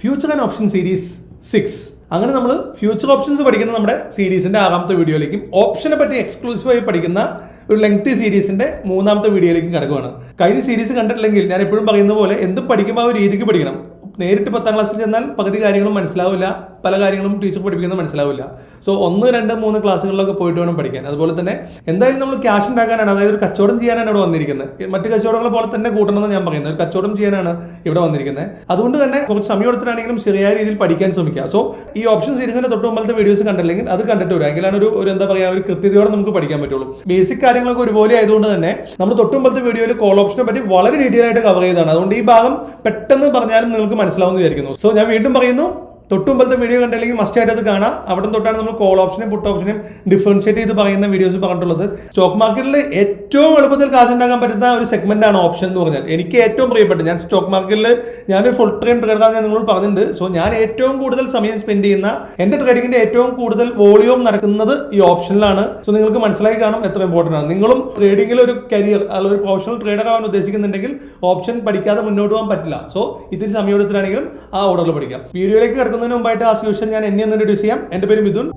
Future and option series 6. അങ്ങനെ നമ്മൾ future options പഠിക്കുന്ന നമ്മുടെ സീരീസിന്റെ 6ാമത്തെ വീഡിയോയിലേക്കും ഓപ്ഷനെ പറ്റി എക്സ്ക്ലൂസീവായി പഠിക്കുന്ന ഒരു ലെങ്തി സീരീസിന്റെ 3ാമത്തെ വീഡിയോയിലേക്കും കടക്കുകയാണ്. കഴിഞ്ഞ സീരീസ് കണ്ടിട്ടില്ലെങ്കിൽ ഞാൻ എപ്പോഴും പറയുന്ന പോലെ എന്തും പഠിക്കുമ്പോൾ ആ ഒരു രീതിക്ക് പഠിക്കണം. നേരിട്ട് 10ാം ക്ലാസ്സിൽ ചെന്നാൽ പകുതി കാര്യങ്ങളും മനസ്സിലാവില്ല, പല കാര്യങ്ങളും ടീച്ചർ പഠിപ്പിക്കുന്നത് മനസ്സിലാവില്ല. സോ 1, 2, 3 ക്ലാസ്സുകളിലൊക്കെ പോയിട്ട് വേണം പഠിക്കാൻ. അതുപോലെ തന്നെ എന്തായാലും നമ്മൾ ക്യാഷ് ഉണ്ടാക്കാനാണ്, അതായത് ഒരു കച്ചവടം ചെയ്യാനാണ് ഇവിടെ വന്നിരിക്കുന്നത്. മറ്റു കച്ചവടങ്ങളെ പോലെ തന്നെ കൂട്ടണമെന്ന് ഞാൻ പറയുന്നത്, ഒരു കച്ചവടം ചെയ്യാനാണ് ഇവിടെ വന്നിരിക്കുന്നത്. അതുകൊണ്ട് തന്നെ കുറച്ച് സമയം എടുത്തിട്ടാണെങ്കിലും ശരിയായ രീതിയിൽ പഠിക്കാൻ ശ്രമിക്കുക. സോ ഈ ഓപ്ഷൻ സീരീസിന്റെ തൊട്ട് മുമ്പത്തെ വീഡിയോസ് കണ്ടില്ലെങ്കിൽ അത് കണ്ടിട്ട് വരും. എങ്കിലാണ് ഒരു എന്താ പറയുക, ഒരു കൃത്യതയോടെ നമുക്ക് പഠിക്കാൻ പറ്റുള്ളൂ. ബേസിക് കാര്യങ്ങളൊക്കെ ഒരുപോലെ ആയതുകൊണ്ട് തന്നെ നമ്മൾ തൊട്ട് മുമ്പത്തെ വീഡിയോയിൽ കോൾ ഓപ്ഷനെ പറ്റി വളരെ ഡീറ്റെയിൽ ആയിട്ട് കവർ ചെയ്തതാണ്. അതുകൊണ്ട് ഈ ഭാഗം പെട്ടെന്ന് പറഞ്ഞാലും നിങ്ങൾക്ക് മനസ്സിലാവുമെന്ന് വിചാരിക്കുന്നു. സോ ഞാൻ വീണ്ടും പറയുന്നു, തൊട്ടുമ്പലത്തെ വീഡിയോ കണ്ടില്ലെങ്കിൽ മസ്റ്റ് ആയിട്ട് അത് കാണാം. അവിടെ തൊട്ടാണ് നമ്മൾ കോൾ ഓപ്ഷനെയും പുട്ട് ഓപ്ഷനെയും ഡിഫറൻഷിയേറ്റ് ചെയ്ത് പറയുന്ന വീഡിയോസ് പറഞ്ഞിട്ടുള്ളത്. സ്റ്റോക്ക് മാർക്കറ്റിൽ ഏറ്റവും എളുപ്പത്തിൽ കാശ് ഉണ്ടാക്കാൻ പറ്റുന്ന ഒരു സെഗ്മെന്റ് ആണ് ഓപ്ഷൻ എന്ന് പറഞ്ഞാൽ. എനിക്ക് ഏറ്റവും പ്രിയപ്പെട്ട, ഞാൻ സ്റ്റോക്ക് മാർക്കറ്റിൽ ഞാനൊരു ഫുൾ ട്രെയിൻ ട്രേഡറാണ്, ഞാൻ നിങ്ങളോട് പറഞ്ഞിട്ടുണ്ട്. സോ ഞാൻ ഏറ്റവും കൂടുതൽ സമയം സ്പെൻഡ് ചെയ്യുന്ന, എന്റെ ട്രേഡിങ്ങിന്റെ ഏറ്റവും കൂടുതൽ വോളിയം നടക്കുന്നത് ഈ ഓപ്ഷനിലാണ്. സോ നിങ്ങൾക്ക് മനസ്സിലായി കാണും എത്ര ഇമ്പോർട്ടന്റ് ആണ്. നിങ്ങളും ട്രേഡിംഗിൽ ഒരു കരിയർ അല്ലെങ്കിൽ ഒരു പ്രൊഫഷണൽ ട്രേഡർ ആവാൻ ഉദ്ദേശിക്കുന്നുണ്ടെങ്കിൽ ഓപ്ഷൻ പഠിക്കാതെ മുന്നോട്ട് പോകാൻ പറ്റില്ല. സോ ഇത്തിരി സമയം എടുത്തിട്ടാണെങ്കിലും ആ ഓർഡറിൽ പഠിക്കാം. വീഡിയോയിലേക്ക് കിടക്കുന്നതിന് മുമ്പായിട്ട് ആസ് യൂഷ്വൽ ഞാൻ എന്നെ ഒന്ന് ഇൻട്രൊഡ്യൂസ് ചെയ്യാം. എന്റെ പേര് മിഥുൻ.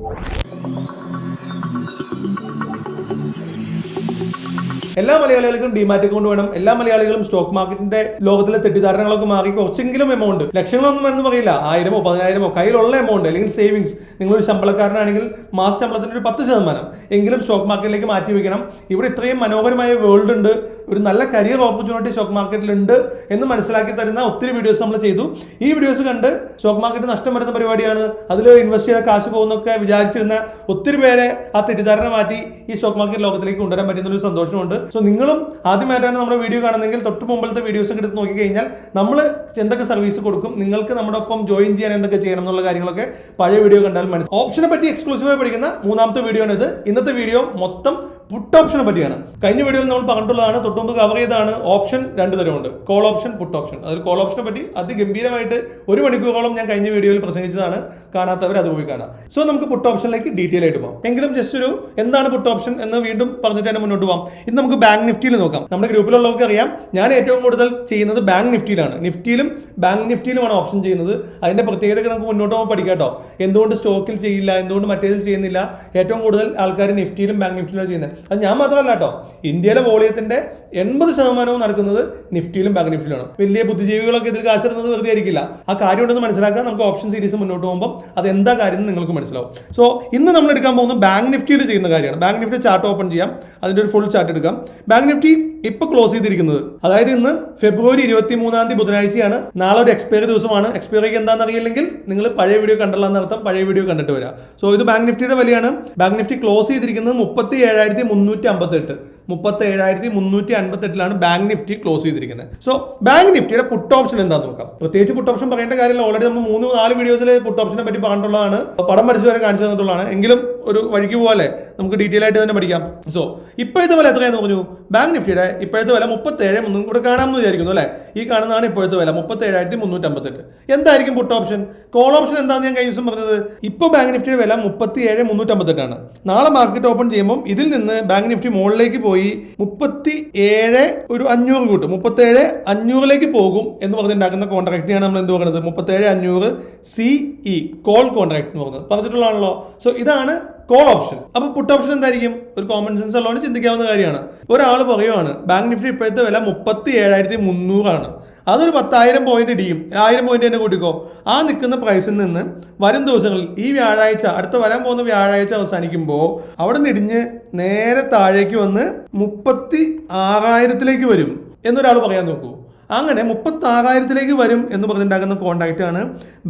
എല്ലാ മലയാളികൾക്കും ഡിമാറ്റ് അക്കൗണ്ട് വേണം. എല്ലാ മലയാളികളും സ്റ്റോക്ക് മാർക്കറ്റിന്റെ ലോകത്തിലെ തെറ്റിദ്ധാരണകളൊക്കെ മാറി കുറച്ചെങ്കിലും എമൗണ്ട്, ലക്ഷങ്ങളൊന്നും വേണമെന്ന് പറയില്ല, 1000-ഓ 10,000-ഓ കയ്യിലുള്ള എമൗണ്ട് അല്ലെങ്കിൽ സേവിങ്സ്, നിങ്ങളൊരു ശമ്പളക്കാരനാണെങ്കിൽ മാസ ശമ്പളത്തിന്റെ ഒരു 10% എങ്കിലും സ്റ്റോക്ക് മാർക്കറ്റിലേക്ക് മാറ്റി വെക്കണം. ഇവിടെ ഇത്രയും മനോഹരമായ വേൾഡ് ഉണ്ട്, ഒരു നല്ല കരിയർ ഓപ്പർച്യൂണിറ്റി സ്റ്റോക്ക് മാർക്കറ്റിൽ ഉണ്ട് എന്ന് മനസ്സിലാക്കി തരുന്ന ഒത്തിരി വീഡിയോസ് നമ്മൾ ചെയ്തു. ഈ വീഡിയോസ് കണ്ട് സ്റ്റോക്ക് മാർക്കറ്റ് നഷ്ടം വരുന്ന പരിപാടിയാണ്, അതിൽ ഇൻവെസ്റ്റ് ചെയ്ത കാശ് പോകുന്നൊക്കെ വിചാരിച്ചിരുന്ന ഒത്തിരി പേരെ ആ തെറ്റിദ്ധാരണ മാറ്റി ഈ സ്റ്റോക്ക് മാർക്കറ്റ് ലോകത്തിലേക്ക് കൊണ്ടുവരാൻ പറ്റുന്ന ഒരു സന്തോഷമുണ്ട്. സോ നിങ്ങളും ആദ്യമായിട്ടാണ് നമ്മുടെ വീഡിയോ കാണുന്നതെങ്കിൽ തൊട്ട് മുമ്പത്തെ വീഡിയോസ് ഒക്കെ എടുത്ത് നോക്കിക്കഴിഞ്ഞാൽ നമ്മൾ എന്തൊക്കെ സർവീസ് കൊടുക്കും, നിങ്ങൾക്ക് നമ്മുടെ ഒപ്പം ജോയിൻ ചെയ്യാൻ എന്തൊക്കെ ചെയ്യണം എന്നുള്ള കാര്യങ്ങളൊക്കെ പഴയ വീഡിയോ കണ്ടാൽ മനസ്സിലാവും. ഓപ്ഷനെ പറ്റി എക്സ്ക്ലൂസീവായി പഠിക്കുന്ന 3ാമത്തെ വീഡിയോ ആണ് ഇത്. ഇന്നത്തെ വീഡിയോ മൊത്തം പുട്ട് ഓപ്ഷനെ പറ്റിയാണ്. കഴിഞ്ഞ വീഡിയോയിൽ നമ്മൾ പറഞ്ഞിട്ടുള്ളതാണ്, തൊട്ടുമുമ്പ് കവർ ചെയ്താണ്. ഓപ്ഷൻ 2 തരമുണ്ട്, കോൾ ഓപ്ഷൻ, പുട്ട് ഓപ്ഷൻ. അതിൽ കോൾ ഓപ്ഷനെ പറ്റി അതിഗംഭീരമായിട്ട് 1 മണിക്കൂറോളം ഞാൻ കഴിഞ്ഞ വീഡിയോയിൽ പ്രസംഗിച്ചതാണ്. കാണാത്തവർ അത് പോയി കാണാം. സോ നമുക്ക് പുട്ട് ഓപ്ഷനിലേക്ക് ഡീറ്റെയിൽ ആയിട്ട് പോകാം. എങ്കിലും ജസ്റ്റ് ഒരു എന്താണ് പുട്ട് ഓപ്ഷൻ എന്ന് വീണ്ടും പറഞ്ഞിട്ട് തന്നെ മുന്നോട്ട് പോകാം. ഇന്ന് നമുക്ക് ബാങ്ക് നിഫ്റ്റിയിൽ നോക്കാം. നമ്മുടെ ഗ്രൂപ്പിലുള്ളവർക്ക് അറിയാം, ഞാൻ ഏറ്റവും കൂടുതൽ ചെയ്യുന്നത് ബാങ്ക് നിഫ്റ്റിയിലാണ്. നിഫ്റ്റിയിലും ബാങ്ക് നിഫ്റ്റിയിലുമാണ് ഓപ്ഷൻ ചെയ്യുന്നത്. അതിന്റെ പ്രത്യേകതയൊക്കെ നമുക്ക് മുന്നോട്ട് പോകുമ്പോൾ പഠിക്കാം കേട്ടോ. എന്തുകൊണ്ട് സ്റ്റോക്കിൽ ചെയ്യില്ല, എന്തുകൊണ്ട് മറ്റേതിൽ ചെയ്യുന്നില്ല. ഏറ്റവും കൂടുതൽ ആൾക്കാർ നിഫ്റ്റിയിലും ബാങ്ക് നിഫ്റ്റിയിലും ചെയ്യുന്നത്. അത് ഞാൻ മാത്രമല്ല കേട്ടോ, ഇന്ത്യയിലെ വോളിയത്തിന്റെ 80% നടക്കുന്നത് നിഫ്റ്റിയിലും ബാങ്ക് നിഫ്റ്റിയിലാണ്. വലിയ ബുദ്ധിജീവികളൊക്കെ ഇതിൽ കാശിടുന്നത് വെറുതെ ആയിരിക്കില്ല. ആ കാര്യം ഉണ്ടെന്ന് മനസ്സിലാക്കാൻ നമുക്ക് ഓപ്ഷൻ സീരീസ് മുന്നോട്ട് പോകുമ്പോൾ അത് എന്താ കാര്യം നിങ്ങൾക്ക് മനസ്സിലാവും. സോ ഇന്ന് നമ്മൾ എടുക്കാൻ പോകുന്നത് ബാങ്ക് നിഫ്റ്റിയിൽ ചെയ്യുന്ന കാര്യമാണ്. ബാങ്ക് നിഫ്റ്റി ചാർട്ട് ഓപ്പൺ ചെയ്യാം, അതിന്റെ ഒരു ഫുൾ ചാർട്ട് എടുക്കാം. ബാങ്ക് നിഫ്റ്റി ഇപ്പൊ ക്ലോസ് ചെയ്തിരിക്കുന്നത്, അതായത് ഇന്ന് ഫെബ്രുവരി 23 ബുധനാഴ്ചയാണ്. നാളെ ഒരു എക്സ്പയറി ദിവസമാണ്. എക്സ്പയറിക്ക് എന്താണെന്ന് അറിയില്ലെങ്കിൽ നിങ്ങൾ പഴയ വീഡിയോ കണ്ടല്ലാന്ന് അർത്ഥം, പഴയ വീഡിയോ കണ്ടിട്ട് വരാം. സോ ഇത് ബാങ്ക് നിഫ്റ്റിയുടെ വിലയാണ്. ബാങ്ക് നിഫ്റ്റി ക്ലോസ് ചെയ്തിരിക്കുന്നത് 37,358. 37,358 ബാങ്ക് നിഫ്റ്റി ക്ലോസ് ചെയ്തിരിക്കുന്നത്. സോ ബാങ്ക് നിഫ്റ്റിയുടെ പുട്ട് ഓപ്ഷൻ എന്താണെന്ന് നോക്കാം. പ്രത്യേകിച്ച് പുട്ട് ഓപ്ഷൻ പറയേണ്ട കാര്യമില്ല, ഓൾറെഡി നമ്മൾ 3-4 വീഡിയോസിൽ പുട്ട് ഓപ്ഷനെ പറ്റി പറഞ്ഞിട്ടുള്ളതാണ്, പടം വരച്ച് വരെ കാണിച്ചു തന്നിട്ടുള്ളതാണ്. എങ്കിലും ഒരു വഴിക്ക് പോലെ നമുക്ക് ഡീറ്റെയിൽ ആയിട്ട് തന്നെ പഠിക്കാം. സോ ഇപ്പോഴത്തെ വില എത്രയാണെന്ന് പറഞ്ഞു? ബാങ്ക് നിഫ്റ്റിയുടെ ഇപ്പോഴത്തെ വില 37,300 കൂടെ കാണാമെന്ന് വിചാരിക്കുന്നു അല്ലേ? ഈ കാണുന്നതാണ് ഇപ്പോഴത്തെ വില 37,358. എന്തായിരിക്കും പുട്ട് ഓപ്ഷൻ? കോൾ ഓപ്ഷൻ എന്താണെന്ന് ഞാൻ കഴിഞ്ഞ ദിവസം പറഞ്ഞത്. ഇപ്പോൾ ബാങ്ക് നിഫ്റ്റിയുടെ വില 37,358 ആണ്. നാളെ മാർക്കറ്റ് ഓപ്പൺ ചെയ്യുമ്പോൾ ഇതിൽ നിന്ന് ബാങ്ക് നിഫ്റ്റി മുകളിലേക്ക് പോയി 37,500 കൂട്ടും. 37,500 പോകും എന്ന് പറഞ്ഞുണ്ടാക്കുന്ന കോൺട്രാക്റ്റിനാണ് നമ്മൾ എന്ത് പറയുന്നത്? 37,500 CE കോൾ കോൺട്രാക്ട് എന്ന് പറഞ്ഞത് പറഞ്ഞിട്ടുള്ളതാണല്ലോ. സോ ഇതാണ് കോൾ ഓപ്ഷൻ. അപ്പൊ പുട്ട് ഓപ്ഷൻ എന്തായിരിക്കും? ഒരു കോമൺ സെൻസ് ഉള്ളതുകൊണ്ട് ചിന്തിക്കാവുന്ന കാര്യമാണ്. ഒരാൾ പറയുവാണ് ബാങ്ക് നിഫ്റ്റി ഇപ്പോഴത്തെ വില 37,300 ആണ്, അതൊരു 10,000 പോയിന്റ് ഇടിയും, 1000 പോയിന്റ് തന്നെ കൂട്ടിക്കോ. ആ നിൽക്കുന്ന പ്രൈസിൽ നിന്ന് വരും ദിവസങ്ങളിൽ ഈ വ്യാഴാഴ്ച, അടുത്ത വരാൻ പോകുന്ന വ്യാഴാഴ്ച അവസാനിക്കുമ്പോൾ അവിടെ നിന്ന് ഇടിഞ്ഞ് നേരെ താഴേക്ക് വന്ന് 36,000 വരും എന്നൊരാൾ പറയാൻ നോക്കൂ. അങ്ങനെ 36,000 വരും എന്ന് പറഞ്ഞിട്ടുണ്ടാക്കുന്ന കോൺട്രാക്റ്റ് ആണ്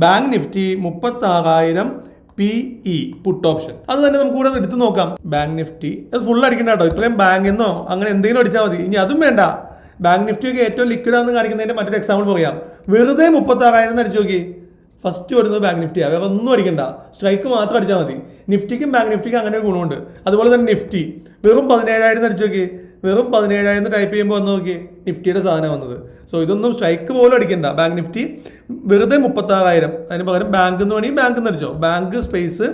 bank Nifty 36,000 PE puttu option. അത് തന്നെ നമുക്ക് കൂടെ എടുത്ത് നോക്കാം. ബാങ്ക് നിഫ്റ്റി അത് ഫുൾ അടിക്കണ്ട കേട്ടോ, ഇത്രയും ബാങ്ക് എന്നോ അങ്ങനെ എന്തെങ്കിലും അടിച്ചാൽ മതി. ഇനി അതും വേണ്ട, ബാങ്ക് നിഫ്റ്റിയൊക്കെ ഏറ്റവും ലിക്വിഡ് ആണെന്ന് കാണിക്കുന്നതിന്റെ മറ്റൊരു എക്സാമ്പിൾ പറയാം. വെറുതെ 36,000 അടിച്ചു നോക്കി, ഫസ്റ്റ് വരുന്നത് ബാങ്ക് നിഫ്റ്റിയാണ്. വേറെ ഒന്നും അടിക്കണ്ട, സ്ട്രൈക്ക് മാത്രം അടിച്ചാൽ മതി. നിഫ്റ്റിക്കും ബാങ്ക് നിഫ്റ്റിക്കും അങ്ങനെ ഒരു ഗുണമുണ്ട്. അതുപോലെ തന്നെ നിഫ്റ്റി വെറും 17,000 അടിച്ചു നോക്കി, വെറും 17,000 ടൈപ്പ് ചെയ്യുമ്പോൾ വന്ന് നോക്കി നിഫ്റ്റിയുടെ സാധനം വന്നത്. സോ ഇതൊന്നും സ്ട്രൈക്ക് പോലും അടിക്കണ്ട. ബാങ്ക് നിഫ്റ്റി വെറുതെ 36,000, അതിന് പകരം ബാങ്ക് എന്ന് വേണമെങ്കിൽ ബാങ്ക് എന്ന് അടിച്ചോ. ബാങ്ക് സ്പേസ്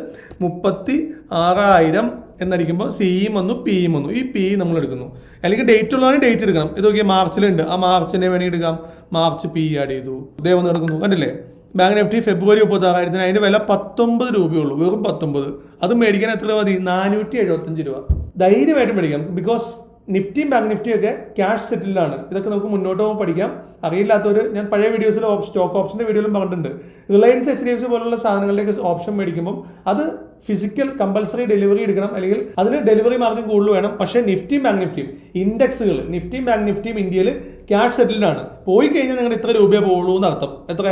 36,000 എന്നടിക്കുമ്പോൾ സിയും വന്നു, പിയും വന്നു. ഈ പി നമ്മൾ എടുക്കുന്നു. അല്ലെങ്കിൽ ഡേറ്റ് ഉള്ളതാണെങ്കിൽ ഡേറ്റ് എടുക്കണം. ഇത് നോക്കിയാൽ മാർച്ചിലുണ്ട്, ആ മാർച്ചിനെ വേണമെങ്കിൽ എടുക്കാം. മാർച്ച് പി ആഡ് ചെയ്തു, ഇതേ വന്ന് എടുക്കുന്നു. കണ്ടില്ലേ? ബാങ്ക് നിഫ്റ്റി ഫെബ്രുവരി 36,000 അതിന്റെ വില 19 രൂപയുള്ളൂ, വെറും 19. അത് മേടിക്കാൻ എത്ര രൂപ മതി? 475 രൂപ. ധൈര്യമായിട്ട് മേടിക്കാം. ബിക്കോസ് നിഫ്റ്റിയും ബാങ്ക് നിഫ്റ്റിയും ഒക്കെ ക്യാഷ് സെറ്റിലാണ്. ഇതൊക്കെ നമുക്ക് മുന്നോട്ട് പോകുമ്പോൾ പഠിക്കാം. അറിയില്ലാത്തവർ ഞാൻ പഴയ വീഡിയോസിൽ സ്റ്റോക്ക് ഓപ്ഷന്റെ വീഡിയോയിലും പറഞ്ഞിട്ടുണ്ട്. റിലയൻസ് HDFC പോലുള്ള സാധനങ്ങളിലേക്ക് ഓപ്ഷൻ മേടിക്കുമ്പോൾ അത് ഫിസിക്കൽ കമ്പൽസറി ഡെലിവറി എടുക്കണം, അല്ലെങ്കിൽ അതിന് ഡെലിവറി മാർജിൻ കൂടുതൽ വേണം. പക്ഷേ നിഫ്റ്റിയും ബാങ്ക് നിഫ്റ്റിയും ഇൻഡെക്സുകൾ, നിഫ്റ്റിയും ബാങ്ക് നിഫ്റ്റിയും ഇന്ത്യയിൽ ക്യാഷ് സെറ്റിൽഡ് ആണ്. പോയി കഴിഞ്ഞാൽ നിങ്ങൾ ഇത്ര രൂപയെ പോകുള്ളൂ എന്ന് അർത്ഥം. എത്ര?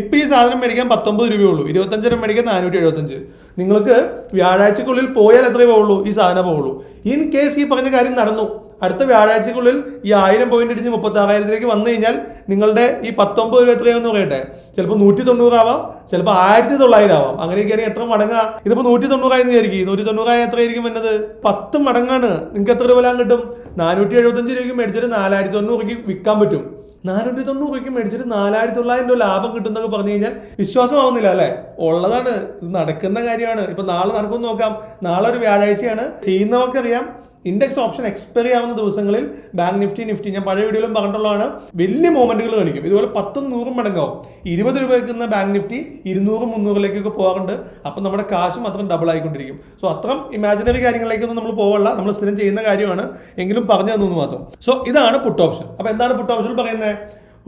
ഇപ്പം ഈ സാധനം മേടിക്കാൻ 19 രൂപയുള്ളൂ, 25 മേടിക്കാൻ 475. നിങ്ങൾക്ക് വ്യാഴാഴ്ചക്കുള്ളിൽ പോയാൽ എത്രയേ പോകുള്ളൂ? ഈ സാധനം പോകുള്ളൂ. ഇൻ കേസ് ഈ പറഞ്ഞ കാര്യം നടന്നു, അടുത്ത വ്യാഴാഴ്ചക്കുള്ളിൽ ഈ 1000 പോയിന്റ് ഇടിച്ച് 36,000 വന്നു കഴിഞ്ഞാൽ നിങ്ങളുടെ ഈ 19 രൂപ എത്രയാണെന്ന് പറയട്ടെ, ചിലപ്പോൾ 190 ആവാം, ചിലപ്പോൾ 1900 ആവാം. അങ്ങനെയൊക്കെയാണെങ്കിൽ എത്ര മടങ്ങാ? ഇതിപ്പോൾ 190 എന്ന് വിചാരിക്കും. 190 എത്രയായിരിക്കും വരുന്നത്? 10 മടങ്ങാണ്. നിങ്ങൾക്ക് എത്ര രൂപ കിട്ടും? 475 രൂപയ്ക്ക് മേടിച്ചിട്ട് 4,900 വിൽക്കാൻ പറ്റും. 490 മേടിച്ചിട്ട് 4,900 രൂപ ലാഭം കിട്ടുന്നൊക്കെ പറഞ്ഞു കഴിഞ്ഞാൽ വിശ്വാസമാവുന്നില്ല അല്ലെ? ഉള്ളതാണ്, ഇത് നടക്കുന്ന കാര്യമാണ്. ഇപ്പൊ നാളെ നടക്കുമെന്ന് നോക്കാം. നാളെ ഒരു വ്യാഴാഴ്ചയാണ്. ചെയ്യുന്നവർക്കറിയാം ഇൻഡെക്സ് ഓപ്ഷൻ എക്സ്പയറി ആവുന്ന ദിവസങ്ങളിൽ ബാങ്ക് നിഫ്റ്റി ഞാൻ പഴയ വീഡിയോയിലും പറഞ്ഞിട്ടുള്ളതാണ്, വലിയ മൂവ്മെന്റുകൾ കാണിക്കും. ഇതുപോലെ 10-100 മടങ്ങാവും. 20 രൂപ വെക്കുന്ന ബാങ്ക് നിഫ്റ്റി 200-300 പോകാറുണ്ട്. അപ്പം നമ്മുടെ കാശും അത്രയും ഡബിൾ ആയിക്കൊണ്ടിരിക്കും. സോ അത്രയും ഇമാജിനറി കാര്യങ്ങളിലേക്കൊന്നും നമ്മൾ പോകല്ല, നമ്മൾ സ്ഥിരം ചെയ്യുന്ന കാര്യമാണ്, എങ്കിലും പറഞ്ഞു തന്നു മാത്രം. സോ ഇതാണ് പുട്ട് ഓപ്ഷൻ. അപ്പൊ എന്താണ് പുട്ട് ഓപ്ഷൻ പറയുന്നത്?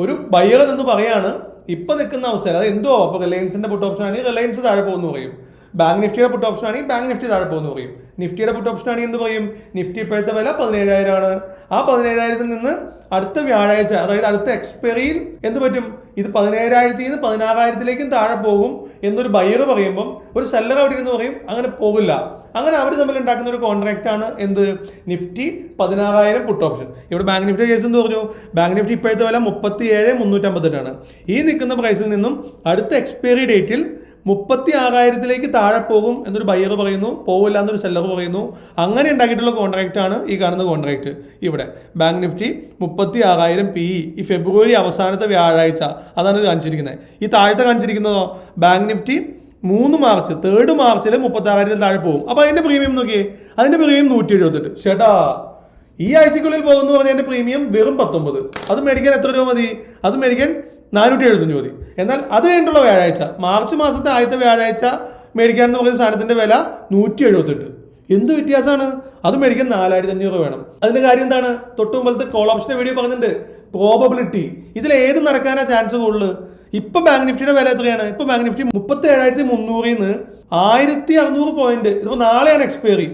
ഒരു ബയർ എന്ന് പറയാണ് ഇപ്പൊ നിൽക്കുന്ന അവസ്ഥ. അത് എന്തോ അപ്പൊ റിലയൻസിന്റെ പുട്ട് ഓപ്ഷൻ ആണെങ്കിൽ റിലയൻസ് താഴെ പോകുന്നു പറയും, ബാങ്ക് നിഫ്റ്റിയുടെ പുട്ട് ഓപ്ഷൻ ആണെങ്കിൽ ബാങ്ക് നിഫ്റ്റി താഴെ പോകുന്നു പറയും, നിഫ്റ്റിയുടെ പുട്ട് ഓപ്ഷൻ ആണെങ്കിൽ എന്ത് പറയും? നിഫ്റ്റി ഇപ്പോഴത്തെ വില 17,000 ആണ്. ആ 17,000 നിന്ന് അടുത്ത വ്യാഴാഴ്ച, അതായത് അടുത്ത എക്സ്പയറിയിൽ എന്ത് പറ്റും? ഇത് 17,000 നിന്ന് 16,000 താഴെ പോകും എന്നൊരു ബയർ പറയുമ്പം ഒരു സെല്ലർ അവിടെ ഇരുന്ന് പറയും അങ്ങനെ പോകില്ല. അങ്ങനെ അവർ തമ്മിൽ ഉണ്ടാക്കുന്ന ഒരു കോൺട്രാക്ട് ആണ് എന്ത്? Nifty 16,000 puttu option. ഇവിടെ ബാങ്ക് നിഫ്റ്റി കേസ് എന്ന് പറഞ്ഞു, ബാങ്ക് നിഫ്റ്റി ഇപ്പോഴത്തെ വില 37,358 ഈ നിൽക്കുന്ന പ്രൈസിൽ നിന്നും അടുത്ത എക്സ്പയറി ഡേറ്റിൽ 36,000 താഴെ പോകും എന്നൊരു ബയർ പറയുന്നു, പോവില്ല എന്നൊരു സെല്ലർ പറയുന്നു. അങ്ങനെ ഉണ്ടാക്കിയിട്ടുള്ള കോൺട്രാക്ട് ആണ് ഈ കാണുന്ന കോൺട്രാക്ട്. ഇവിടെ ബാങ്ക് നിഫ്റ്റി 36,000 PE ഈ ഫെബ്രുവരി അവസാനത്തെ വ്യാഴാഴ്ച, അതാണ് ഇത് കാണിച്ചിരിക്കുന്നത്. ഈ താഴത്തെ കാണിച്ചിരിക്കുന്നതോ ബാങ്ക് നിഫ്റ്റി 3 മാർച്ച് 3 മാർച്ചിൽ 36,000 താഴെ പോകും. അപ്പൊ അതിന്റെ പ്രീമിയം നോക്കിയേ, അതിന്റെ പ്രീമിയം 178. ചേട്ടാ ഈ ആഴ്ചക്കുള്ളിൽ പോകുന്നു പറഞ്ഞാൽ അതിന്റെ പ്രീമിയം വെറും 19. അത് മേടിക്കാൻ എത്ര രൂപ മതി? അത് മേടിക്കാൻ 475 മതി. എന്നാൽ അത് കഴിഞ്ഞിട്ടുള്ള വ്യാഴാഴ്ച, മാർച്ച് മാസത്തെ ആദ്യത്തെ വ്യാഴാഴ്ച മേടിക്കാൻ എന്ന് പറയുന്ന സാധനത്തിന്റെ വില 178. എന്ത് വ്യത്യാസമാണ്? അത് മേടിക്കാൻ 4,500 വേണം. അതിന്റെ കാര്യം എന്താണ്? തൊട്ട് മുമ്പത്തെ കോൾ ഓപ്ഷന്റെ വീഡിയോ പറഞ്ഞിട്ടുണ്ട്, പ്രോബബിലിറ്റി. ഇതിൽ ഏത് നടക്കാനാ ചാൻസ് കൂടുതൽ? ഇപ്പൊ ബാങ്ക് നിഫ്റ്റിയുടെ വില എത്രയാണ്? ഇപ്പൊ ബാങ്ക് നിഫ്റ്റി 37,300 1,600 പോയിന്റ്. ഇതിപ്പോ നാളെയാണ് എക്സ്പയറി.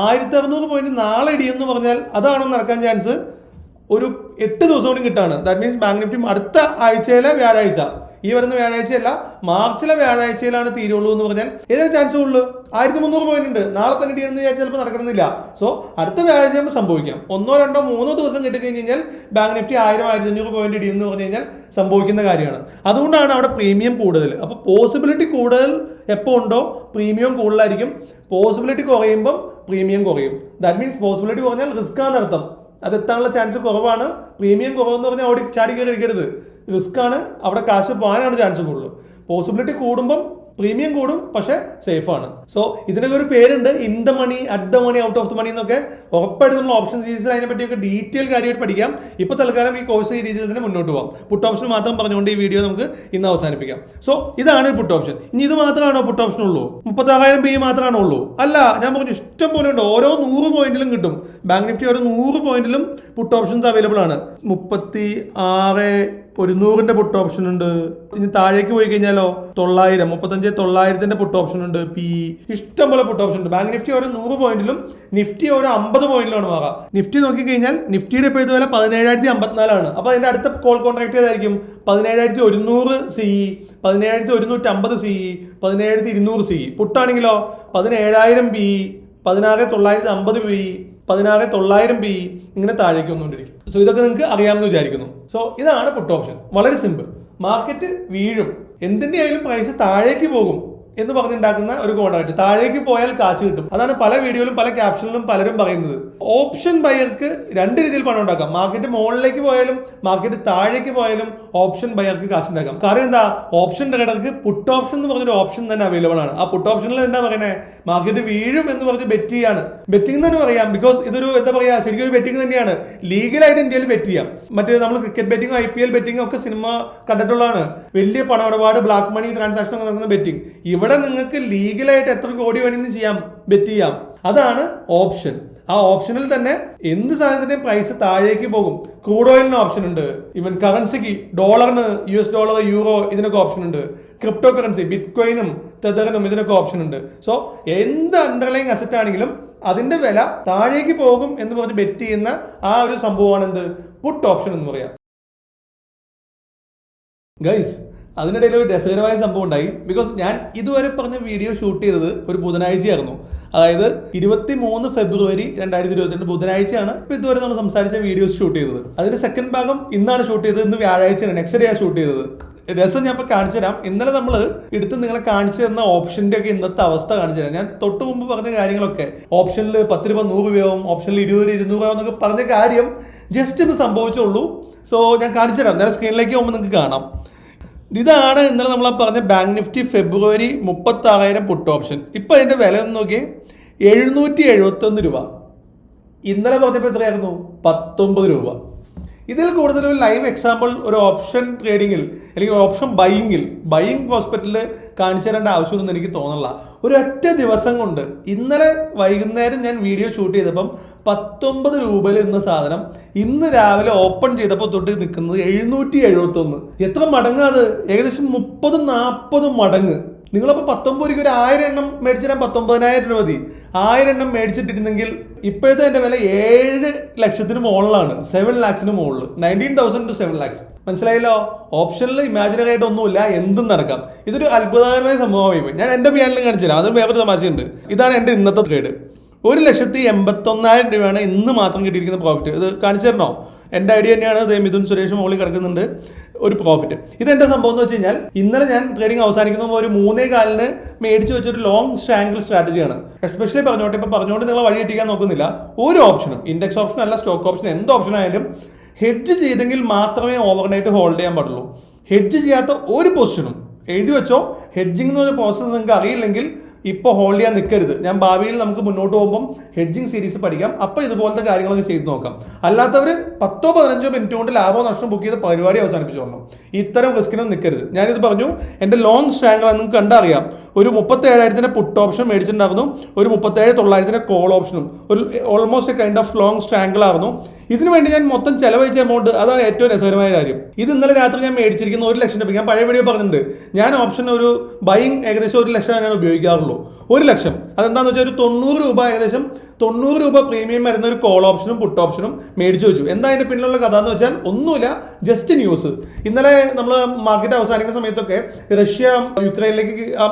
1,600 പോയിന്റ് നാളെ ഇടിയെന്ന് പറഞ്ഞാൽ അതാണോ നടക്കാൻ ചാൻസ്? ഒരു 8 ദിവസം കൂടി കിട്ടാണ്. ദാറ്റ് മീൻസ് ബാങ്ക് നിഫ്റ്റി അടുത്ത ആഴ്ചയിലെ വ്യാഴാഴ്ച, ഈ വരുന്ന വ്യാഴാഴ്ചയല്ല മാർച്ചിലെ വ്യാഴാഴ്ചയിലാണ് തീരുള്ളൂ എന്ന് പറഞ്ഞാൽ ഏതൊരു ചാൻസ് ഉള്ളൂ? 1,300 പോയിന്റ് ഉണ്ട്. നാളെ തന്നെ ഇടിയെന്ന് വിചാരിച്ചാൽ ചിലപ്പോൾ നടക്കണമെന്നില്ല. സോ അടുത്ത വ്യാഴാഴ്ച ആകുമ്പോൾ സംഭവിക്കാം. 1, 2, 3 ദിവസം കിട്ടിക്കഴിഞ്ഞ് കഴിഞ്ഞാൽ ബാങ്ക് നിഫ്റ്റി 1,000-1,500 പോയിന്റ് ഇടിയെന്ന് പറഞ്ഞു കഴിഞ്ഞാൽ സംഭവിക്കുന്ന കാര്യമാണ്. അതുകൊണ്ടാണ് അവിടെ പ്രീമിയം കൂടുതൽ. അപ്പോൾ പോസിബിലിറ്റി കൂടുതൽ എപ്പോൾ ഉണ്ടോ പ്രീമിയം കൂടുതലായിരിക്കും. പോസിബിലിറ്റി കുറയുമ്പം പ്രീമിയം കുറയും. ദാറ്റ് മീൻസ് പോസിബിലിറ്റി കുറഞ്ഞാൽ റിസ്ക് ആണെന്നർത്ഥം. അത് എത്താനുള്ള ചാൻസ് കുറവാണ്. പ്രീമിയം കുറവെന്ന് പറഞ്ഞാൽ ഓടി ചാടി കയറി അടിക്കരുത്. റിസ്ക് ആണ്, അവിടെ കാശ് പോകാനാണ് ചാൻസ് കൂടുതൽ. പോസിബിലിറ്റി കൂടുമ്പം പ്രീമിയം കൂടും, പക്ഷെ സേഫ് ആണ്. സോ ഇതിനൊക്കെ ഒരു പേരുണ്ട്, in the money, at the money, out of the money എന്നൊക്കെ. ഉറപ്പായിട്ട് നമ്മൾ ഓപ്ഷൻ സീരീസിൽ അതിനെ പറ്റിയൊക്കെ ഡീറ്റെയിൽ കാര്യമായിട്ട് പഠിക്കാം. ഇപ്പൊ തൽക്കാലം ഈ കോഴ്സ് ഈ രീതിയിൽ തന്നെ മുന്നോട്ട് പോകാം. പുട്ട് ഓപ്ഷൻ മാത്രം പറഞ്ഞുകൊണ്ട് ഈ വീഡിയോ നമുക്ക് ഇന്ന് അവസാനിപ്പിക്കാം. സോ ഇതാണ് പുട്ട് ഓപ്ഷൻ. ഇനി ഇത് മാത്രമാണോ പുട്ട് ഓപ്ഷൻ ഉള്ളൂ? 36,000 PE മാത്രമാണോ ഉള്ളൂ? അല്ല, ഞാൻ പറഞ്ഞു ഇഷ്ടം പോലെ ഉണ്ട്. ഓരോ 100 പോയിന്റിലും കിട്ടും. ബാങ്ക് നിഫ്റ്റി ഓരോ 100 പോയിന്റിലും പുട്ട് ഓപ്ഷൻസ് അവൈലബിൾ ആണ്. 36,100 പുട്ട് ഓപ്ഷൻ ഉണ്ട്. ഇനി താഴേക്ക് പോയി കഴിഞ്ഞാലോ 900, 35,900 പുട്ട് ഓപ്ഷൻ ഉണ്ട്. PE ഇഷ്ടം പോലെ പുട്ട് ഓപ്ഷൻ ഉണ്ട്. ബാങ്ക് നിഫ്റ്റി ഓരോ 100 പോയിന്റിലും നിഫ്റ്റി ഓരോ 50 പോയിന്റിലാണ് വാങ്ങുക. നിഫ്റ്റി നോക്കിക്കഴിഞ്ഞാൽ നിഫ്റ്റിയുടെ ഇപ്പോഴത്തെ വില 17,054 അപ്പൊ അതിന്റെ അടുത്ത കോൾ കോൺട്രാക്ട് ഏതായിരിക്കും? 17,100 CE, 17,150 CE, 17,200 CE. പുട്ടാണെങ്കിലോ 17,000 PE, 16,950 PE, 16,900 PE, ഇങ്ങനെ താഴേക്ക് വന്നുകൊണ്ടിരിക്കും. സോ ഇതൊക്കെ നിങ്ങൾക്ക് അറിയാമെന്ന് വിചാരിക്കുന്നു. സോ ഇതാണ് പുട്ട് ഓപ്ഷൻ. വളരെ സിമ്പിൾ. മാർക്കറ്റ് വീഴും, എന്തിന്റെ ആയാലും പ്രൈസ് താഴേക്ക് പോകും. എന്ന് പറഞ്ഞുണ്ടാക്കുന്ന ഒരു കോൺട്രാക്ട്. താഴേക്ക് പോയാൽ കാശ് കിട്ടും. അതാണ് പല വീഡിയോയിലും പല ക്യാപ്ഷനിലും പലരും പറയുന്നത്. ഓപ്ഷൻ ബയർക്ക് രണ്ട് രീതിയിൽ പണം ഉണ്ടാക്കാം. മാർക്കറ്റ് മുകളിലേക്ക് പോയാലും മാർക്കറ്റ് താഴേക്ക് പോയാലും ഓപ്ഷൻ ബയർക്ക് കാശ് ഉണ്ടാക്കാം. കാരണം എന്താ, ഓപ്ഷൻ ട്രേഡർക്ക് പുട്ട് ഓപ്ഷൻ എന്ന് പറഞ്ഞൊരു ഓപ്ഷൻ തന്നെ അവൈലബിൾ ആണ്. ആ പുട്ട് ഓപ്ഷനിൽ എന്താ പറയുന്നത്, മാർക്കറ്റ് വീഴും എന്ന് പറഞ്ഞ് ബെറ്റ് ചെയ്യാണ്. ബെറ്റിംഗ് തന്നെ പറയാം, ബിക്കോസ് ഇതൊരു എന്താ പറയാ, ശരിക്കും ഒരു ബെറ്റിംഗ് തന്നെയാണ്. ലീഗലായിട്ട് ഇന്ത്യയിൽ ബെറ്റ് ചെയ്യാം. മറ്റേ നമ്മൾ ക്രിക്കറ്റ് ബെറ്റിംഗ്, IPL ബെറ്റിംഗ് ഒക്കെ സിനിമ കണ്ടിട്ടുള്ളതാണ്. വലിയ പണമിടപാട്, ബ്ലാക്ക് മണി ട്രാൻസാക്ഷൻ ഒക്കെ നടക്കുന്ന ബെറ്റിംഗ്. ഇവിടെ നിങ്ങൾക്ക് ലീഗലായിട്ട് എത്ര കോടി വേണമെങ്കിലും ചെയ്യാം, ബെറ്റ് ചെയ്യാം. അതാണ് ഓപ്ഷൻ. ആ ഓപ്ഷനിൽ തന്നെ എന്ത് സാധനത്തിന്റെയും പ്രൈസ് താഴേക്ക് പോകും. ക്രൂഡ് ഓയിലിന് ഓപ്ഷൻ ഉണ്ട്, ഈവൻ കറൻസിക്ക് ഡോളറിന് US ഡോളർ, യൂറോ ഇതിനൊക്കെ ഓപ്ഷൻ ഉണ്ട്. ക്രിപ്റ്റോ കറൻസി ബിറ്റ്കോയിനും തെതറിനും ഇതിനൊക്കെ ഓപ്ഷൻ ഉണ്ട്. സോ എന്ത് അണ്ടർലൈങ് അസറ്റ് ആണെങ്കിലും അതിന്റെ വില താഴേക്ക് പോകും എന്ന് പറഞ്ഞ് ബെറ്റ് ചെയ്യുന്ന ആ ഒരു സംഭവമാണ് എന്ത്, പുട്ട് ഓപ്ഷൻ എന്ന് പറയാം. ഗൈസ്, അതിനിടയിൽ ഒരു രസകരമായ സംഭവം ഉണ്ടായി. ബിക്കോസ് ഞാൻ ഇതുവരെ പറഞ്ഞ വീഡിയോ ഷൂട്ട് ചെയ്തത് ഒരു ബുധനാഴ്ചയായിരുന്നു. അതായത് 23 ഫെബ്രുവരി 2022 ബുധനാഴ്ചയാണ് ഇപ്പൊ ഇതുവരെ നമ്മൾ സംസാരിച്ച വീഡിയോസ് ഷൂട്ട് ചെയ്തത്. അതിന്റെ സെക്കൻഡ് ഭാഗം ഇന്നാണ് ഷൂട്ട് ചെയ്തത്. ഇന്ന് വ്യാഴാഴ്ചയാണ്, നെക്സ്റ്റ് ഡേ ആണ് ഷൂട്ട് ചെയ്തത്. രസം ഞാൻ ഇപ്പൊ കാണിച്ചു തരാം. ഇന്നലെ നമ്മൾ എടുത്ത് നിങ്ങളെ കാണിച്ചു തന്ന ഓപ്ഷന്റെ ഒക്കെ ഇന്നത്തെ അവസ്ഥ കാണിച്ചു തരാം. ഞാൻ തൊട്ട് മുമ്പ് പറഞ്ഞ കാര്യങ്ങളൊക്കെ, ഓപ്ഷനിൽ 10 രൂപ 100 രൂപയാവും, ഓപ്ഷനിൽ 20 200 രൂപ എന്നൊക്കെ പറഞ്ഞ കാര്യം ജസ്റ്റ് ഇന്ന് സംഭവിച്ചുള്ളൂ. സോ ഞാൻ കാണിച്ചു തരാം. നേരെ സ്ക്രീനിലേക്ക് പോകുമ്പോൾ നിങ്ങൾക്ക് കാണാം. ഇതാണ് ഇന്നലെ നമ്മൾ പറഞ്ഞ ബാങ്ക് നിഫ്റ്റി ഫെബ്രുവരി 36,000 പുട്ട് ഓപ്ഷൻ. ഇപ്പൊ അതിന്റെ വില ഒന്ന് നോക്കിയേ, 771 രൂപ. ഇന്നലെ പറഞ്ഞപ്പോൾ എത്രയായിരുന്നു, 19 രൂപ. ഇതിൽ കൂടുതൽ ഒരു ലൈവ് എക്സാമ്പിൾ ഒരു ഓപ്ഷൻ ട്രേഡിങ്ങിൽ അല്ലെങ്കിൽ ഓപ്ഷൻ ബൈയിങ് പ്രോസ്പെക്റ്റിൽ കാണിച്ചു തരേണ്ട ആവശ്യമൊന്നും എനിക്ക് തോന്നില്ല. ഒരു ഒറ്റ ദിവസം കൊണ്ട് ഇന്നലെ വൈകുന്നേരം ഞാൻ വീഡിയോ ഷൂട്ട് ചെയ്തപ്പം 19 രൂപയിൽ ഇന്ന സാധനം ഇന്ന് രാവിലെ ഓപ്പൺ ചെയ്തപ്പോൾ തൊട്ട് നിൽക്കുന്നത് 771. എത്ര മടങ്ങ് അത്? ഏകദേശം 30-40 മടങ്ങ്. നിങ്ങളപ്പോൾ 19 രൂപയ്ക്ക് ഒരു 1000 എണ്ണം മേടിച്ചാൽ 19,000 രൂപ മതി. 1000 എണ്ണം മേടിച്ചിട്ടിരുന്നെങ്കിൽ ഇപ്പോഴത്തെ എൻ്റെ വില 7 ലക്ഷത്തിന് മുകളിലാണ്. 7 lakhs മുകളിൽ, 19,000 to 7 lakhs. മനസ്സിലായല്ലോ? ഓപ്ഷനിൽ ഇമാജിനറി ആയിട്ട് ഒന്നുമില്ല, എന്തും നടക്കാം. ഇതൊരു അത്ഭുതകരമായ സംഭവമായി പോയി. ഞാൻ എൻ്റെ പ്ലാനിലും കാണിച്ചു തരാം. അതിന് വേറൊരു തമാശയുണ്ട്. ഇതാണ് എൻ്റെ ഇന്നത്തെ ട്രേഡ്. 1,81,000 രൂപയാണ് ഇന്ന് മാത്രം കിട്ടിയിരിക്കുന്ന പ്രോഫിറ്റ്. ഇത് കാണിച്ചു തരണോ? എൻ്റെ ഐഡിയ തന്നെയാണ്. മിഥുൻ സുരേഷ് മുകളിൽ കിടക്കുന്നുണ്ട് ഒരു പ്രോഫിറ്റ്. ഇതെന്റെ സംഭവം എന്ന് വെച്ച് കഴിഞ്ഞാൽ, ഇന്നലെ ഞാൻ ട്രേഡിംഗ് അവസാനിക്കുന്ന ഒരു 3:15 മേടിച്ച് വെച്ചൊരു ലോങ് സ്ട്രാങ്കിൾ സ്ട്രാറ്റജിയാണ്. എസ്പെഷ്യലി പറഞ്ഞോട്ടെ, ഇപ്പൊ പറഞ്ഞുകൊണ്ട് നിങ്ങളെ വഴി എത്തിക്കാൻ നോക്കുന്നില്ല. ഒരു ഓപ്ഷനും, ഇൻഡെക്സ് ഓപ്ഷൻ അല്ല, സ്റ്റോക്ക് ഓപ്ഷൻ, എന്ത് ഓപ്ഷൻ ആയാലും ഹെഡ്ജ് ചെയ്തെങ്കിൽ മാത്രമേ ഓവർനൈറ്റ് ഹോൾഡ് ചെയ്യാൻ പാടുള്ളൂ. ഹെഡ്ജ് ചെയ്യാത്ത ഒരു പൊസിഷനും എഴുതി വെച്ചോ. ഹെഡ്ജിംഗ് എന്ന് പറഞ്ഞ പ്രോസസ്സ് നിങ്ങൾക്ക് അറിയില്ലെങ്കിൽ ഇപ്പോൾ ഹോൾഡ് ചെയ്യാൻ നിൽക്കരുത്. ഞാൻ ഭാവിയിൽ നമുക്ക് മുന്നോട്ട് പോകുമ്പം ഹെഡ്ജിങ് സീരീസ് പഠിക്കാം, അപ്പോൾ ഇതുപോലത്തെ കാര്യങ്ങളൊക്കെ ചെയ്ത് നോക്കാം. അല്ലാത്തവർ 10-15 മിനിറ്റ് കൊണ്ട് ലാഭവും നഷ്ടം ബുക്ക് ചെയ്ത് പരിപാടി അവസാനിപ്പിച്ചു കൊള്ളണം. ഇത്തരം റിസ്കിനും നിൽക്കരുത്. ഞാനിത് പറഞ്ഞു, എൻ്റെ ലോങ് സ്ട്രാങ്കിൾ നിങ്ങൾക്ക് കണ്ടറിയാം. ഒരു 37,000 പുട്ട് ഓപ്ഷൻ മേടിച്ചിട്ടുണ്ടായിരുന്നു, ഒരു 37,900 കോൾ ഓപ്ഷനും, ഒരു almost kind of long strangle ആയിരുന്നു. ഇതിനു വേണ്ടി ഞാൻ മൊത്തം ചെലവഴിച്ച എമൗണ്ട്, അതാണ് ഏറ്റവും രസകരമായ കാര്യം. ഇത് ഇന്നലെ രാത്രി ഞാൻ മേടിച്ചിരിക്കുന്ന 1 ലക്ഷം രൂപ. ഞാൻ പഴയ വീഡിയോ പറഞ്ഞിട്ടുണ്ട്, ഞാൻ ഓപ്ഷൻ ഒരു ബൈയിങ് ഏകദേശം 1 ലക്ഷം ഞാൻ ഉപയോഗിക്കാറുള്ളൂ. 1 ലക്ഷം അതെന്താണെന്ന് വെച്ചാൽ ഒരു 90 രൂപ, ഏകദേശം 90 രൂപ പ്രീമിയം വരുന്ന ഒരു കോൾ ഓപ്ഷനും പുട്ട് ഓപ്ഷനും മേടിച്ചു വെച്ചു. എന്താ അതിന്റെ പിന്നിലുള്ള കഥ എന്ന് വെച്ചാൽ ഒന്നുമില്ല, ജസ്റ്റ് ന്യൂസ്. ഇന്നലെ നമ്മൾ മാർക്കറ്റ് അവസാനിക്കുന്ന സമയത്തൊക്കെ റഷ്യ യുക്രൈനിലേക്ക്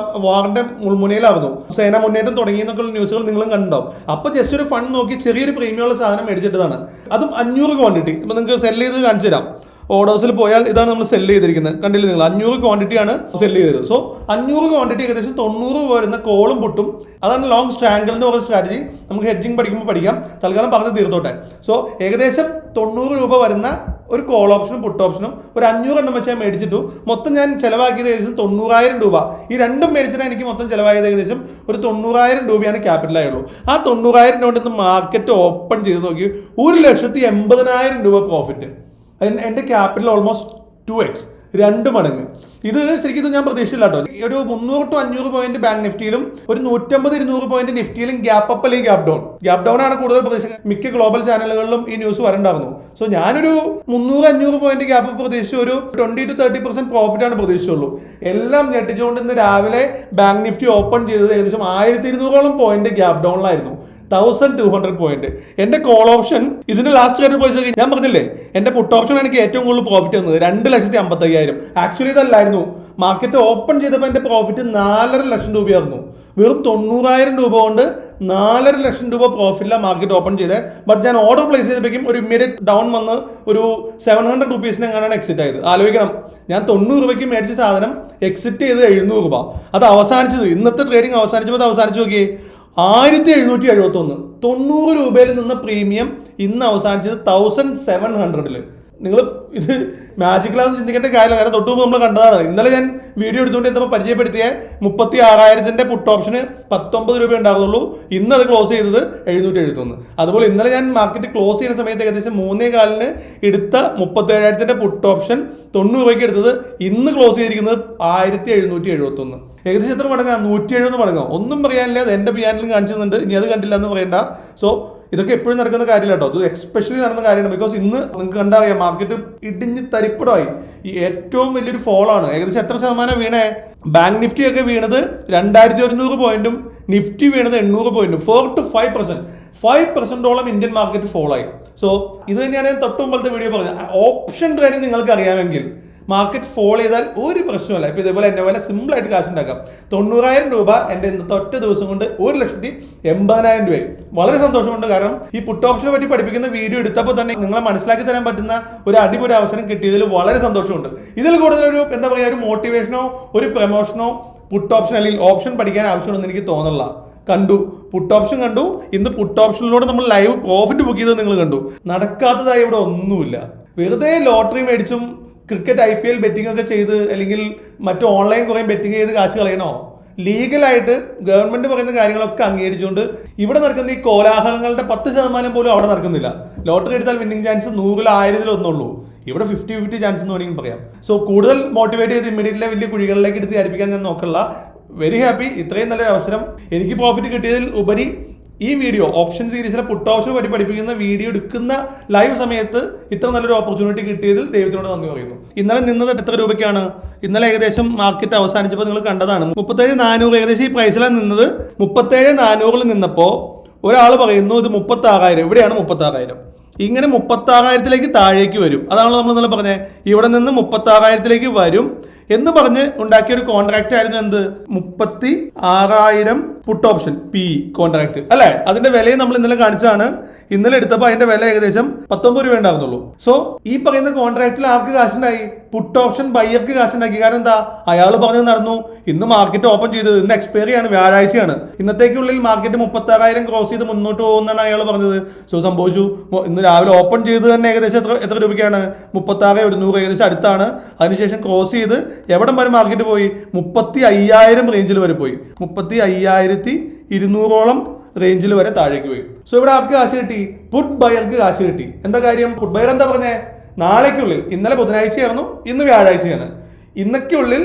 വാറിന്റെ മുൾമുനയിലായിരുന്നു, സേന മുന്നേറ്റം തുടങ്ങി എന്നൊക്കെയുള്ള ന്യൂസുകൾ നിങ്ങളും കണ്ടോ. അപ്പൊ ജസ്റ്റ് ഒരു ഫണ്ട് നോക്കി ചെറിയൊരു പ്രീമിയം ഉള്ള സാധനം മേടിച്ചിട്ടതാണ്. അതും 500 ക്വാണ്ടിറ്റി. ഇപ്പൊ നിങ്ങൾക്ക് സെല് ചെയ്ത് കാണിച്ചു തരാം. ഓർഡേഴ്സിൽ പോയാൽ ഇതാണ് നമ്മൾ സെല് ചെയ്തിരിക്കുന്നത്. കണ്ടില്ലേ നിങ്ങൾ, 500 ക്വാണ്ടിറ്റിയാണ് സെല് ചെയ്തത്. സോ 500 ക്വാണ്ടിറ്റി ഏകദേശം 90 രൂപ വരുന്ന കോളും പുട്ടും. അതാണ് ലോങ് സ്ട്രാങ്കിൾ എന്ന് പറയുന്ന സ്ട്രാറ്റജി. നമുക്ക് ഹെഡ്ജിങ് പഠിക്കുമ്പോൾ പഠിക്കാം. തൽക്കാലം പറഞ്ഞ് തീർത്തോട്ടെ. സോ ഏകദേശം 90 രൂപ വരുന്ന ഒരു കോൾ ഓപ്ഷനും പുട്ട് ഓപ്ഷനും ഒരു 500 എണ്ണം വെച്ച് ഞാൻ മേടിച്ചിട്ടു. മൊത്തം ഞാൻ ചിലവാക്കിയത് ഏകദേശം 90,000 രൂപ. ഈ രണ്ടും മേടിച്ചിട്ട് എനിക്ക് മൊത്തം ചിലവാക്കിയത് ഏകദേശം ഒരു 90,000 രൂപയാണ് ക്യാപിറ്റലായുള്ളൂ. ആ 90,000 കൊണ്ട് ഇന്ന് മാർക്കറ്റ് ഓപ്പൺ ചെയ്ത് നോക്കി 1,80,000 രൂപ പ്രോഫിറ്റ്. എൻ്റെ ക്യാപിറ്റൽ ഓൾമോസ്റ്റ് 2x, 2 മടങ്ങ്. ഇത് ശരിക്കും ഇത് ഞാൻ പ്രതീക്ഷിച്ചില്ല കേട്ടോ. ഒരു 300 to 500 പോയിന്റ് ബാങ്ക് നിഫ്റ്റിയിലും ഒരു 150-200 പോയിന്റ് നിഫ്റ്റിയിലും ഗ്യാപ്പ് അപ്പ് അല്ലെങ്കിൽ ഗ്യാപ്പ് ഡൗൺ ആണ് കൂടുതൽ പ്രതീക്ഷ. മിക്ക ഗ്ലോബൽ ചാനലുകളിലും ഈ ന്യൂസ് വരണ്ടായിരുന്നു. സോ ഞാനൊരു 300-500 പോയിന്റ് ഗ്യാപ്പ് പ്രതീക്ഷിച്ചു, ഒരു 20-30% പ്രോഫിറ്റ് ആണ് പ്രതീക്ഷിച്ചുള്ളൂ. എല്ലാം ഞെട്ടിച്ചുകൊണ്ട് ഇന്ന് രാവിലെ ബാങ്ക് നിഫ്റ്റി ഓപ്പൺ ചെയ്തത് ഏകദേശം 1,200ഓളം പോയിന്റ് ഗ്യാപ്പ് ഡൗണിലായിരുന്നു. 1200 പോയിന്റ്. എന്റെ കോൾ ഓപ്ഷൻ ഇതിന്റെ ലാസ്റ്റ് കാര്യം പൈസ ഞാൻ പറഞ്ഞില്ലേ, എന്റെ പുട്ട് ഓപ്ഷൻ എനിക്ക് ഏറ്റവും കൂടുതൽ പ്രോഫിറ്റ് വന്നത് 2,55,000. ആക്ച്വലി ഇതല്ലായിരുന്നു, മാർക്കറ്റ് ഓപ്പൺ ചെയ്തപ്പോൾ എന്റെ പ്രോഫിറ്റ് 4.5 ലക്ഷം രൂപയായിരുന്നു. വെറും 90,000 രൂപ കൊണ്ട് 4.5 ലക്ഷം രൂപ പ്രോഫിറ്റിലാണ് മാർക്കറ്റ് ഓപ്പൺ ചെയ്തത്. ബട്ട് ഞാൻ ഓർഡർ പ്ലേസ് ചെയ്തപ്പോഴേക്കും ഒരു ഇമ്മീഡിയറ്റ് ഡൗൺ വന്ന് ഒരു 700 rupees എങ്ങനെയാണ് എക്സിറ്റ് ആയത്. ആലോചിക്കണം, ഞാൻ 90 രൂപയ്ക്ക് മേടിച്ച സാധനം എക്സിറ്റ് ചെയ്ത് 700 രൂപ. അത് അവസാനിച്ചത് ഇന്നത്തെ ട്രേഡിംഗ് അവസാനിച്ചപ്പോൾ അവസാനിച്ചു നോക്കിയേ 1771. 90 രൂപയിൽ നിന്ന് പ്രീമിയം ഇന്ന് അവസാനിച്ചത് 1700. നിങ്ങൾ ഇത് മാജിക്കലാണെന്ന് ചിന്തിക്കേണ്ട കാര്യമില്ല, കാരണം തൊട്ട് മുമ്പ് നമ്മൾ കണ്ടതാണ്. ഇന്നലെ ഞാൻ വീഡിയോ എടുത്തുകൊണ്ട് എന്തപ്പോൾ പരിചയപ്പെടുത്തിയ 36,000 പുട്ട് ഓപ്ഷന് 19 രൂപ ഉണ്ടാകുന്നുള്ളൂ. ഇന്ന് അത് ക്ലോസ് ചെയ്തത് 771. അതുപോലെ ഇന്നലെ ഞാൻ മാർക്കറ്റ് ക്ലോസ് ചെയ്യുന്ന സമയത്ത് ഏകദേശം 3.4 എടുത്ത 37,000 പുട്ട് ഓപ്ഷൻ 90 രൂപയ്ക്ക് എടുത്തത് ഇന്ന് ക്ലോസ് ചെയ്തിരിക്കുന്നത് 1771. ഏകദേശം എത്ര മടങ്ങാം? 170 മടങ്ങാം. ഒന്നും പറയാനില്ല, അത് എന്റെ പിയാനിലും കാണിച്ചിരുന്നുണ്ട്. ഇനി അത് കണ്ടില്ല എന്ന് പറയണ്ട. സോ ഇതൊക്കെ എപ്പോഴും നടക്കുന്ന കാര്യമില്ല കേട്ടോ, ഇത് എക്സ്പെഷ്യലി നടന്ന കാര്യമാണ്. ബിക്കോസ് ഇന്ന് നിങ്ങൾക്ക് കണ്ടറിയാം മാർക്കറ്റ് ഇടിഞ്ഞ് തരിപ്പടമായി. ഈ ഏറ്റവും വലിയൊരു ഫോളാണ്. ഏകദേശം എത്ര ശതമാനം വീണേ? ബാങ്ക് നിഫ്റ്റി ഒക്കെ വീണത് 2,100 പോയിന്റും നിഫ്റ്റി വീണത് 800 പോയിന്റും. 4 to 5%. 5%ഓളം ഇന്ത്യൻ മാർക്കറ്റ് ഫോളോ ആയി. സോ ഇത് തന്നെയാണ് ഞാൻ തൊട്ട് മുമ്പത്തെ വീഡിയോ പറഞ്ഞത്. ഓപ്ഷൻ ട്രേഡിംഗ് നിങ്ങൾക്ക് അറിയാമെങ്കിൽ മാർക്കറ്റ് ഫോൾ ചെയ്താൽ ഒരു പ്രശ്നമല്ല. ഇപ്പൊ ഇതേപോലെ എന്നെ പോലെ സിമ്പിൾ ആയിട്ട് കാശ് ഉണ്ടാക്കാം. 90,000 രൂപ എന്റെ ഇന്നത്തെ ഒറ്റ ദിവസം കൊണ്ട് 1,80,000 രൂപയായി. വളരെ സന്തോഷമുണ്ട്, കാരണം ഈ പുട്ട് ഓപ്ഷനെ പറ്റി പഠിപ്പിക്കുന്ന വീഡിയോ എടുത്തപ്പോൾ തന്നെ നിങ്ങളെ മനസ്സിലാക്കി തരാൻ പറ്റുന്ന ഒരു അടിപൊളി അവസരം കിട്ടിയതിൽ വളരെ സന്തോഷമുണ്ട്. ഇതിൽ കൂടുതൽ ഒരു എന്താ പറയുക, ഒരു മോട്ടിവേഷനോ ഒരു പ്രൊമോഷനോ പുട്ട് ഓപ്ഷൻ അല്ലെങ്കിൽ ഓപ്ഷൻ പഠിക്കാൻ ആവശ്യമുണ്ടെന്ന് എനിക്ക് തോന്നില്ല. കണ്ടു, പുട്ട് ഓപ്ഷൻ കണ്ടു. ഇന്ന് പുട്ട് ഓപ്ഷനിലൂടെ നമ്മൾ ലൈവ് പ്രോഫിറ്റ് ബുക്ക് ചെയ്തത് നിങ്ങൾ കണ്ടു. നടക്കാത്തതായി ഇവിടെ ഒന്നുമില്ല. വെറുതെ ലോട്ടറി മേടിച്ചും ക്രിക്കറ്റ് IPL ബെറ്റിംഗ് ഒക്കെ ചെയ്ത് അല്ലെങ്കിൽ മറ്റു ഓൺലൈൻ കുറേ ബെറ്റിംഗ് ചെയ്ത് കാശ് കളയണോ? ലീഗലായിട്ട് ഗവൺമെന്റ് പറയുന്ന കാര്യങ്ങളൊക്കെ അംഗീകരിച്ചുകൊണ്ട് ഇവിടെ നടക്കുന്ന ഈ കോലാഹലങ്ങളുടെ 10% പോലും അവിടെ നടക്കുന്നില്ല. ലോട്ടറി എടുത്താൽ വിന്നിംഗ് ചാൻസ് 100-ൽ 1000-ൽ ഒന്നുള്ളൂ. ഇവിടെ 50-50 ചാൻസ് എന്ന് വേണമെങ്കിൽ പറയാം. സോ കൂടുതൽ മോട്ടിവേറ്റ് ചെയ്ത് ഇമ്മീഡിയറ്റ്ലി വലിയ കുഴികളിലേക്ക് എടുത്ത് ധരിപ്പിക്കാൻ ഞാൻ നോക്കില്ല. വെരി ഹാപ്പി, ഇത്രയും നല്ലൊരു അവസരം എനിക്ക് പ്രോഫിറ്റ് കിട്ടിയതിൽ ഉപരി ഈ വീഡിയോ ഓപ്ഷൻ സീരീസിലെ പുട്ട് ഓപ്ഷൻ പറ്റി പഠിപ്പിക്കുന്ന വീഡിയോ എടുക്കുന്ന ലൈവ് സമയത്ത് ഇത്ര നല്ലൊരു ഓപ്പർച്യൂണിറ്റി കിട്ടിയതിൽ ദൈവത്തിനോട് നന്ദി പറയുന്നു. ഇന്നലെ നിന്നത് എത്ര രൂപയ്ക്കാണ്? ഇന്നലെ ഏകദേശം മാർക്കറ്റ് അവസാനിച്ചപ്പോൾ നിങ്ങൾ കണ്ടതാണ് 37,400. ഏകദേശം ഈ പ്രൈസിലാണ് നിന്നത്. 37,400 നിന്നപ്പോൾ ഒരാൾ പറയുന്നു ഇത് 36,000. ഇവിടെയാണ് 36,000. ഇങ്ങനെ 36,000-ലേക്ക് താഴേക്ക് വരും. അതാണല്ലോ നമ്മൾ ഇന്നലെ പറഞ്ഞത്. ഇവിടെ നിന്ന് 36,000-ലേക്ക് വരും എന്ന് പറഞ്ഞ് ഉണ്ടാക്കിയ ഒരു കോൺട്രാക്ട് ആയിരുന്നു എന്ത്? 36,000 പുട്ട് ഓപ്ഷൻ PE കോൺട്രാക്ട് അല്ലെ? അതിന്റെ വിലയും നമ്മൾ ഇന്നലെ കാണിച്ചാണ്. ഇന്നലെ എടുത്തപ്പോൾ അതിന്റെ വില ഏകദേശം 19 രൂപ ഉണ്ടാകുന്നുള്ളൂ. സോ ഈ പറയുന്ന കോൺട്രാക്റ്റിൽ ആർക്ക് കാശുണ്ടായി? പുട്ട് ഓപ്ഷൻ ബയ്യർക്ക് കാശുണ്ടാക്കി. കാരണം എന്താ? അയാൾ പറഞ്ഞു നടന്നു. ഇന്ന് മാർക്കറ്റ് ഓപ്പൺ ചെയ്തത്, ഇന്ന് എക്സ്പയറി ആണ്, വ്യാഴാഴ്ചയാണ്. ഇന്നത്തേക്കുള്ളിൽ മാർക്കറ്റ് 36,000 ക്രോസ് ചെയ്ത് മുന്നോട്ട് പോകുമെന്നാണ് അയാൾ പറഞ്ഞത്. സോ സംഭവിച്ചു. ഇന്ന് രാവിലെ ഓപ്പൺ ചെയ്ത് തന്നെ ഏകദേശം എത്ര രൂപയ്ക്കാണ്? 36,100 ഏകദേശം അടുത്താണ്. അതിനുശേഷം ക്രോസ് ചെയ്ത് എവിടം വരെ മാർക്കറ്റ് പോയി? 35,000 റേഞ്ചിൽ വരെ പോയി. 35,200-ഓളം റേഞ്ചിൽ വരെ താഴേക്ക് പോയി. സോ ഇവിടെ ആർക്ക് കാശ് കിട്ടി? പുട്ട് ബയർക്ക് കാശ് കിട്ടി. എന്താ കാര്യം? പുട്ട് ബയർ എന്താ പറഞ്ഞേ? നാളേക്കുള്ളിൽ, ഇന്നലെ ബുധനാഴ്ചയായിരുന്നു, ഇന്ന് വ്യാഴാഴ്ചയാണ്, ഇന്നൊക്കെയുള്ളിൽ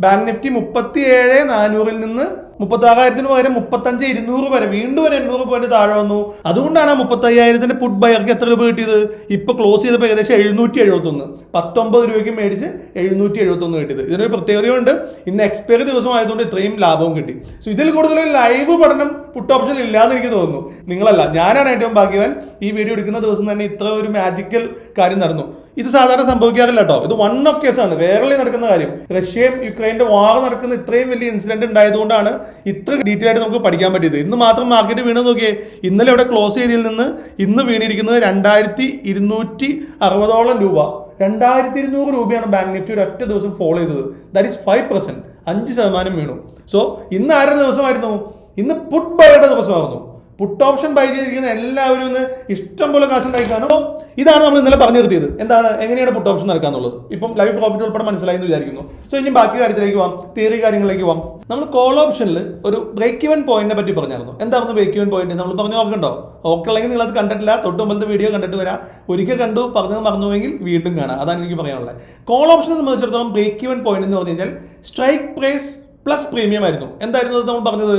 ബാങ്ക് നിഫ്റ്റി 37,400-ൽ നിന്ന് 36,000-ന് പകരം 35,200 വരെ, വീണ്ടും ഒരു 800 പോയിന്റ് താഴെ വന്നു. അതുകൊണ്ടാണ് 35,000-ന്റെ പുട്ട് ബയർക്ക് എത്ര രൂപ കിട്ടിയത്? ഇപ്പൊ ക്ലോസ് ചെയ്തപ്പോൾ ഏകദേശം 771. 19 രൂപയ്ക്ക് മേടിച്ച് 771 കിട്ടിയത്. ഇതിനൊരു പ്രത്യേകതയുണ്ട്, ഇന്ന് എക്സ്പയറി ദിവസം ആയതുകൊണ്ട് ഇത്രയും ലാഭവും കിട്ടി. സോ ഇതിൽ കൂടുതൽ ലൈവ് പഠനം പുട്ട് ഓപ്ഷൻ ഇല്ലാന്ന് എനിക്ക് തോന്നുന്നു. നിങ്ങളല്ല, ഞാനാണ് ഏറ്റവും ഭാഗ്യവാൻ. ഈ വീഡിയോ എടുക്കുന്ന ദിവസം തന്നെ ഇത്ര ഒരു മാജിക്കൽ കാര്യം നടന്നു. ഇത് സാധാരണ സംഭവിക്കാറില്ല കേട്ടോ. ഇത് വൺ ഓഫ് കേസാണ്, റേറലി നടക്കുന്ന കാര്യം. റഷ്യയും യുക്രൈന്റെ വാർ നടക്കുന്ന ഇത്രയും വലിയ ഇൻസിഡന്റ് ഉണ്ടായതുകൊണ്ടാണ് ഇത്ര ഡീറ്റെയിൽ ആയിട്ട് നമുക്ക് പഠിക്കാൻ പറ്റിയത്. ഇന്ന് മാത്രം മാർക്കറ്റ് വീണ് നോക്കിയേ. ഇന്നലെ ഇവിടെ ക്ലോസ് ചെയ്തതിൽ നിന്ന് ഇന്ന് വീണിരിക്കുന്നത് 2,260-ഓളം രൂപ. 2,200 രൂപയാണ് ബാങ്ക് നിഫ്റ്റി ഒരു ഒറ്റ ദിവസം ഫോളോ ചെയ്തത്. That is 5%. 5% വീണു. സോ ഇന്ന് ആരുടെ ദിവസമായിരുന്നു? ഇന്ന് പുട്ട് ബൈയുടെ ദിവസമായിരുന്നു. പുട്ട് ഓപ്ഷൻ ബൈ ചെയ്തിരിക്കുന്ന എല്ലാവരും ഇന്ന് ഇഷ്ടം പോലെ കാശുണ്ടായി കാണും. അപ്പോൾ ഇതാണ് നമ്മൾ ഇന്നലെ പറഞ്ഞു നിർത്തിയത്. എന്താണ്, എങ്ങനെയാണ് പുട്ട് ഓപ്ഷൻ നടക്കാന്നുള്ളത്. ഇപ്പം ലൈവ് പ്രോഫിറ്റ് ഉൾപ്പെടെ മനസ്സിലായി എന്ന് വിചാരിക്കുന്നു. സോ ഇനി ബാക്കി കാര്യത്തിലേക്ക് പോവാം, തിയറി കാര്യങ്ങളിലേക്ക് പോവാം. നമ്മൾ കോൾ ഓപ്ഷനിൽ ഒരു ബ്രേക്ക് ഇവൻ പോയിന്റിനെ പറ്റി പറഞ്ഞായിരുന്നു. എന്തായിരുന്നു ബ്രേക്ക് ഇവൻ പോയിന്റ്? നമ്മൾ പറഞ്ഞു നോക്കണ്ടോ? ഓർക്കല്ലെങ്കിൽ നിങ്ങൾ അത് കണ്ടിട്ടില്ല, തൊട്ട് മുമ്പത്തെ വീഡിയോ കണ്ടിട്ട് വരാം. ഒരിക്കൽ കണ്ടു പറഞ്ഞത് മറന്നുവെങ്കിൽ വീണ്ടും കാണാം. അതാണ് എനിക്ക് പറയാനുള്ളത്. കോൾ ഓപ്ഷനെ സംബന്ധിച്ചിടത്തോളം ബ്രേക്ക് ഇവൻ പോയിന്റ് എന്ന് പറഞ്ഞു കഴിഞ്ഞാൽ സ്ട്രൈക്ക് പ്രൈസ് പ്ലസ് പ്രീമിയം ആയിരുന്നു. എന്തായിരുന്നു നമ്മൾ പറഞ്ഞത്?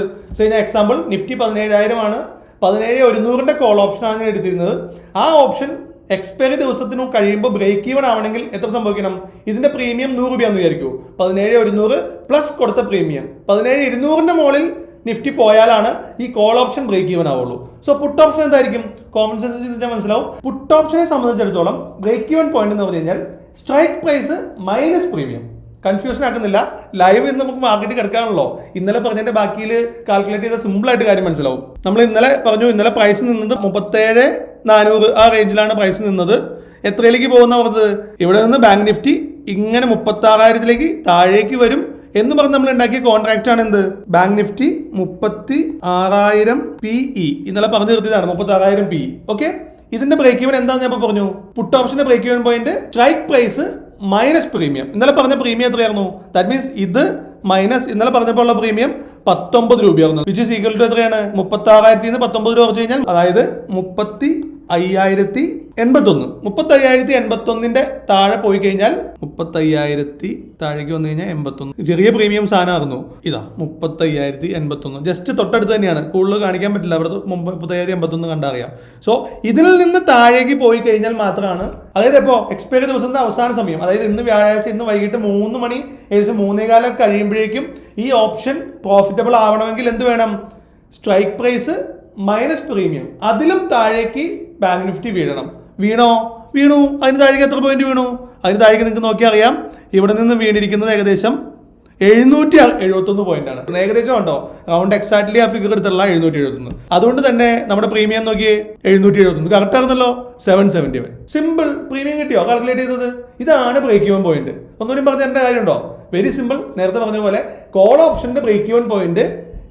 എക്സാമ്പിൾ നിഫ്റ്റി 17,000 ആണ്, 17,100-ന്റെ കോൾ ഓപ്ഷൻ ആണ് എടുത്തിരുന്നത്. ആ ഓപ്ഷൻ എക്സ്പയറി ദിവസത്തിനും കഴിയുമ്പോൾ ബ്രേക്ക് ഈവൺ ആവണമെങ്കിൽ എത്ര സംഭവിക്കണം? ഇതിന്റെ പ്രീമിയം 100 രൂപയാണെന്ന് വിചാരിക്കൂ. 17,100 പ്ലസ് കൊടുത്ത പ്രീമിയം. 17,200-ന്റെ മുകളിൽ നിഫ്റ്റി പോയാലാണ് ഈ കോൾ ഓപ്ഷൻ ബ്രേക്ക് ഈവൻ ആവുള്ളൂ. സോ പുട്ട് ഓപ്ഷൻ എന്തായിരിക്കും? കോമൺ സെൻസ് ചിന്തിച്ചാൽ മനസ്സിലാവും. പുട്ട് ഓപ്ഷനെ സംബന്ധിച്ചിടത്തോളം ബ്രേക്ക് ഈവൻ പോയിന്റ് എന്ന് പറഞ്ഞു കഴിഞ്ഞാൽ strike price minus premium. Confusion ആക്കുന്നില്ല, ലൈവ് ഇന്ന് നമുക്ക് മാർക്കറ്റ് കിടക്കാണല്ലോ. ഇന്നലെ പറഞ്ഞതിന്റെ ബാക്കിയിൽ കാൽക്കുലേറ്റ് ചെയ്ത സിമ്പിൾ ആയിട്ട് കാര്യം മനസ്സിലാവും. നമ്മൾ ഇന്നലെ പറഞ്ഞു, ഇന്നലെ പ്രൈസ് നിന്നത് 37,400 ആ റേഞ്ചിലാണ് പ്രൈസ് നിന്നത്. എത്രയിലേക്ക് പോകുന്ന പറഞ്ഞത്? ഇവിടെ നിന്ന് ബാങ്ക് നിഫ്റ്റി ഇങ്ങനെ 36,000 താഴേക്ക് വരും എന്ന് പറഞ്ഞ് നമ്മൾ ഉണ്ടാക്കിയ കോൺട്രാക്ട് ആണ് എന്ത്? Bank Nifty 36,000 PE. ഇന്നലെ പറഞ്ഞു നിർത്തിയതാണ് 36,000 PE. ഓക്കെ, ഇതിന്റെ ബ്രേക്ക് ഈവൻ എന്താന്ന് ഞാൻ പറഞ്ഞു? പുട്ട് ഓപ്ഷന്റെ break even point strike price minus premium. ഇന്നലെ പറഞ്ഞ പ്രീമിയം എത്രയായിരുന്നു? ദാറ്റ് മീൻസ് ഇത് മൈനസ് ഇന്നലെ പറഞ്ഞപ്പോൾ ഉള്ള പ്രീമിയം 19 രൂപയായിരുന്നു. വിച്ച് ഈസ് ഈക്വൽ ടു എത്രയാണ്? 36,000 നിന്ന് 19 രൂപ കുറച്ച് കഴിഞ്ഞാൽ അതായത് 35,081. 35,081 താഴെ പോയി കഴിഞ്ഞാൽ 35,000 താഴേക്ക് വന്നു കഴിഞ്ഞാൽ 81. ചെറിയ പ്രീമിയം സാധനമായിരുന്നു. ഇതാ 35,081. ജസ്റ്റ് തൊട്ടടുത്ത് തന്നെയാണ്, കൂടുതൽ കാണിക്കാൻ പറ്റില്ല. അവിടെ 35,081 കണ്ടറിയാം. സോ ഇതിൽ നിന്ന് താഴേക്ക് പോയി കഴിഞ്ഞാൽ മാത്രമാണ്, അതായത് ഇപ്പോൾ എക്സ്പയറി ദിവസത്തിന്റെ അവസാന സമയം, അതായത് ഇന്ന് വ്യാഴാഴ്ച, ഇന്ന് വൈകിട്ട് 3 മണി ഏകദേശം 3:15 കഴിയുമ്പോഴേക്കും ഈ ഓപ്ഷൻ പ്രോഫിറ്റബിൾ ആവണമെങ്കിൽ എന്ത് വേണം? സ്ട്രൈക്ക് പ്രൈസ് മൈനസ് പ്രീമിയം, അതിലും താഴേക്ക് ബാങ്ക് നിഫ്റ്റി വീഴണം. വീണു. അതിന് താഴേക്ക് എത്ര പോയിന്റ് വീണു? അതിന് താഴേക്ക് നിങ്ങൾക്ക് നോക്കി അറിയാം. ഇവിടെ നിന്ന് വീണിരിക്കുന്നത് ഏകദേശം 771 പോയിന്റ് ആണ്. ഏകദേശം ഉണ്ടോ? റൗണ്ട് എക്സാക്ട്ലി ആ ഫിഗർ എടുത്തുള്ള 771. അതുകൊണ്ട് തന്നെ നമ്മുടെ പ്രീമിയം നോക്കിയേ 771. കറക്റ്റ് ആയിരുന്നല്ലോ. 771. സിമ്പിൾ. പ്രീമിയം കിട്ടിയോ കാൽക്കുലേറ്റ് ചെയ്തത്? ഇതാണ് ബ്രേക്ക് ഈവൻ പോയിന്റ്. ഒന്നുകൂടി പറഞ്ഞ എന്റെ കാര്യമുണ്ടോ? Very simple. നേരത്തെ പറഞ്ഞ പോലെ കോൾ ഓപ്ഷന്റെ break even point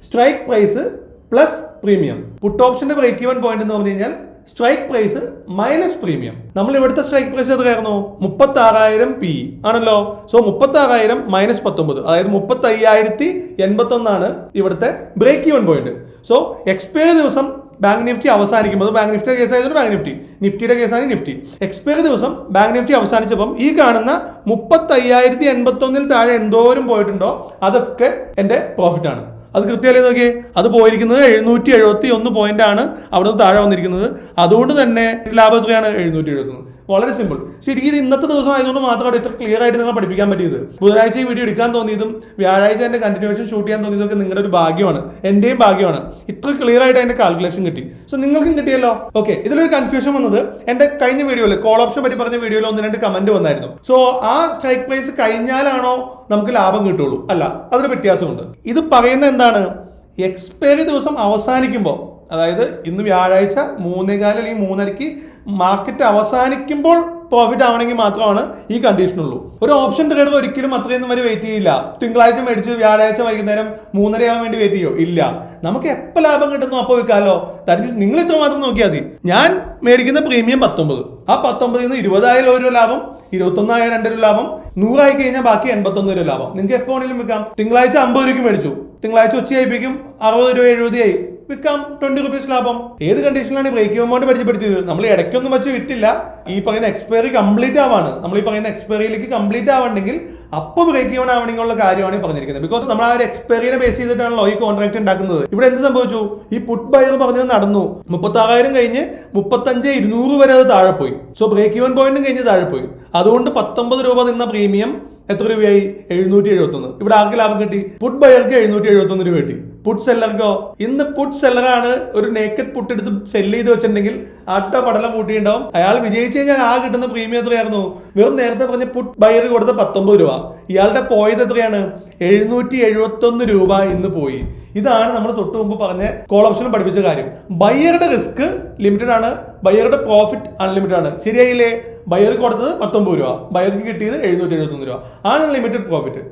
strike price plus premium. Put ഓപ്ഷന്റെ ബ്രേക്ക് ഈവൻ പോയിന്റ് എന്ന് പറഞ്ഞു കഴിഞ്ഞാൽ സ്ട്രൈക്ക് പ്രൈസ് മൈനസ് പ്രീമിയം. നമ്മൾ ഇവിടുത്തെ സ്ട്രൈക്ക് പ്രൈസ് എത്രയായിരുന്നു? 36,000 PE ആണല്ലോ. സോ 36,000 മൈനസ് 19, അതായത് 35,081 ആണ് ഇവിടുത്തെ break even point. So expiry ദിവസം ബാങ്ക് നിഫ്റ്റി അവസാനിക്കുമ്പോൾ, ബാങ്ക് നിഫ്റ്റിയുടെ കേസായതുകൊണ്ട് ബാങ്ക് നിഫ്റ്റി, നിഫ്റ്റിയുടെ കേസാണ് നിഫ്റ്റി. എക്സ്പയറി ദിവസം ബാങ്ക് നിഫ്റ്റി അവസാനിച്ചപ്പം ഈ കാണുന്ന 35,081 താഴെ എന്തോരം പോയിട്ടുണ്ടോ അതൊക്കെ എന്റെ പ്രോഫിറ്റ് ആണ്. അത് കൃത്യമായി നോക്കിയേ, അത് പോയിരിക്കുന്നത് 771 പോയിന്റ് ആണ് അവിടെ നിന്ന് താഴെ വന്നിരിക്കുന്നത്. അതുകൊണ്ട് തന്നെ ലാഭം എത്രയാണ്? 771. വളരെ സിമ്പിൾ. ശരിക്കും ഇത് ഇന്നത്തെ ദിവസം ആയതുകൊണ്ട് മാത്രമാണ് ഇത്ര ക്ലിയർ ആയിട്ട് നിങ്ങൾ പഠിപ്പിക്കാൻ പറ്റിയത്. ബുധനാഴ്ച ഈ വീഡിയോ എടുക്കാൻ തോന്നിയതും വ്യാഴാഴ്ച എന്റെ കണ്ടിന്യൂവേഷൻ ഷൂട്ട് ചെയ്യാൻ തോന്നിയതൊക്കെ നിങ്ങളുടെ ഒരു ഭാഗ്യമാണ്, എന്റെയും ഭാഗ്യമാണ്. ഇത്ര ക്ലിയർ ആയിട്ട് അതിന്റെ കാൽക്കുലേഷൻ കിട്ടി. സോ നിങ്ങൾക്കും കിട്ടിയല്ലോ. ഓക്കെ, ഇതിലൊരു കൺഫ്യൂഷൻ വന്നത് എന്റെ കഴിഞ്ഞ വീഡിയോയിൽ, കോൾ ഓപ്ഷൻ പറ്റി പറഞ്ഞ വീഡിയോയിൽ 1-2 കമന്റ് വന്നായിരുന്നു. സോ ആ സ്ട്രൈക്ക് പ്രൈസ് കഴിഞ്ഞാലാണോ നമുക്ക് ലാഭം കിട്ടുള്ളൂ? അല്ല, അതൊരു വ്യത്യാസമുണ്ട്. ഇത് പറയുന്നത് എന്താണ്? എക്സ്പയറി ദിവസം അവസാനിക്കുമ്പോൾ, അതായത് ഇന്ന് വ്യാഴാഴ്ച 3:15 അല്ലെങ്കിൽ 3:30 മാർക്കറ്റ് അവസാനിക്കുമ്പോൾ പ്രോഫിറ്റ് ആവണമെങ്കിൽ മാത്രമാണ് ഈ കണ്ടീഷൻ ഉള്ളൂ. ഒരു ഓപ്ഷൻ ട്രേഡർ ഒരിക്കലും അത്രയൊന്നും വരെ വെയിറ്റ് ചെയ്യില്ല. തിങ്കളാഴ്ച മേടിച്ച് വ്യാഴാഴ്ച വൈകുന്നേരം 3:30 ആവാൻ വേണ്ടി വെയിറ്റ് ചെയ്യോ? ഇല്ല. നമുക്ക് എപ്പോൾ ലാഭം കിട്ടുന്നു അപ്പോൾ വിൽക്കാമല്ലോ. നിങ്ങൾ ഇത്ര മാത്രം നോക്കിയാൽ മതി. ഞാൻ മേടിക്കുന്ന പ്രീമിയം 19, ആ 19 നിന്ന് 20 1 രൂപ ലാഭം, 21 2 രൂപ ലാഭം, 100 ആയി കഴിഞ്ഞാൽ ബാക്കി 81 രൂപ ലാഭം. നിങ്ങൾക്ക് എപ്പോൾ വേണമെങ്കിലും വിൽക്കാം. തിങ്കളാഴ്ച 50 രൂപയ്ക്ക് മേടിച്ചു, തിങ്കളാഴ്ച ഉച്ചയായിപ്പിക്കും 60 രൂപ 70 ആയി, വിൽക്കാം, 20 rupees ലാഭം. ഏത് കണ്ടീഷനിലാണ് ബ്രേക്ക് ഈവൻ അമൗണ്ട് പരിചയപ്പെടുത്തിയത്? നമ്മൾ ഇടയ്ക്കൊന്നും വെച്ച് വിറ്റില്ല. ഈ പറയുന്ന എക്സ്പയറി കംപ്ലീറ്റ് ആവാണ്, നമ്മൾ ഈ പറയുന്ന എക്സ്പയറിയിലേക്ക് കംപ്ലീറ്റ് ആവണമെങ്കിൽ അപ്പോൾ ബ്രേക്ക് ഈവൻ ആവണമെന്നുള്ള കാര്യമാണ് ഈ പറഞ്ഞിരിക്കുന്നത്. ബിക്കോസ് നമ്മൾ ആ ഒരു എക്സ്പയറിനെ ബേസ് ചെയ്തിട്ടാണല്ലോ ഈ കോൺട്രാക്ട് ഉണ്ടാക്കുന്നത്. ഇവിടെ എന്ത് സംഭവിച്ചു? ഈ പുട്ട് ബയർ പറഞ്ഞത് നടന്നു. 36,000 കഴിഞ്ഞ് 35,200 വരെ അത് താഴെ പോയി. സോ ബ്രേക്ക് ഈവൻ പോയിന്റും കഴിഞ്ഞ് താഴെ പോയി. അതുകൊണ്ട് 19 രൂപ നിന്ന പ്രീമിയം എത്ര രൂപയായി? 771. ഇവിടെ ആർക്ക് ലാഭം കിട്ടി? പുട്ട് ബയർക്ക് 771 രൂപ കിട്ടി. പുട്ട് സെല്ലർക്കോ? ഇന്ന് പുട്ട് സെല്ലറാണ് ഒരു നേക്കഡ് പുട്ട് എടുത്ത് സെല്ല് ചെയ്ത് വെച്ചിട്ടുണ്ടെങ്കിൽ അട്ട പടലം കൂട്ടിയിട്ടുണ്ടാവും. അയാൾ വിജയിച്ചു കഴിഞ്ഞാൽ ആ കിട്ടുന്ന പ്രീമിയം എത്രയായിരുന്നു? വെറും നേരത്തെ പറഞ്ഞ പുട്ട് ബയർ കൊടുത്ത 19 രൂപ. ഇയാളുടെ പോയത് എത്രയാണ്? 771 രൂപ ഇന്ന് പോയി. ഇതാണ് നമ്മൾ തൊട്ട് മുമ്പ് പറഞ്ഞ കോൾ ഓപ്ഷനും പഠിപ്പിച്ച കാര്യം. ബയറുടെ റിസ്ക് ലിമിറ്റഡ് ആണ്, ബയറുടെ പ്രോഫിറ്റ് അൺലിമിറ്റഡ് ആണ്. ശരിയായില്ലേ? ബയർക്ക് കൊടുത്തത് 19 രൂപ, ബയർക്ക് കിട്ടിയത് 771 രൂപ. Unlimited profit.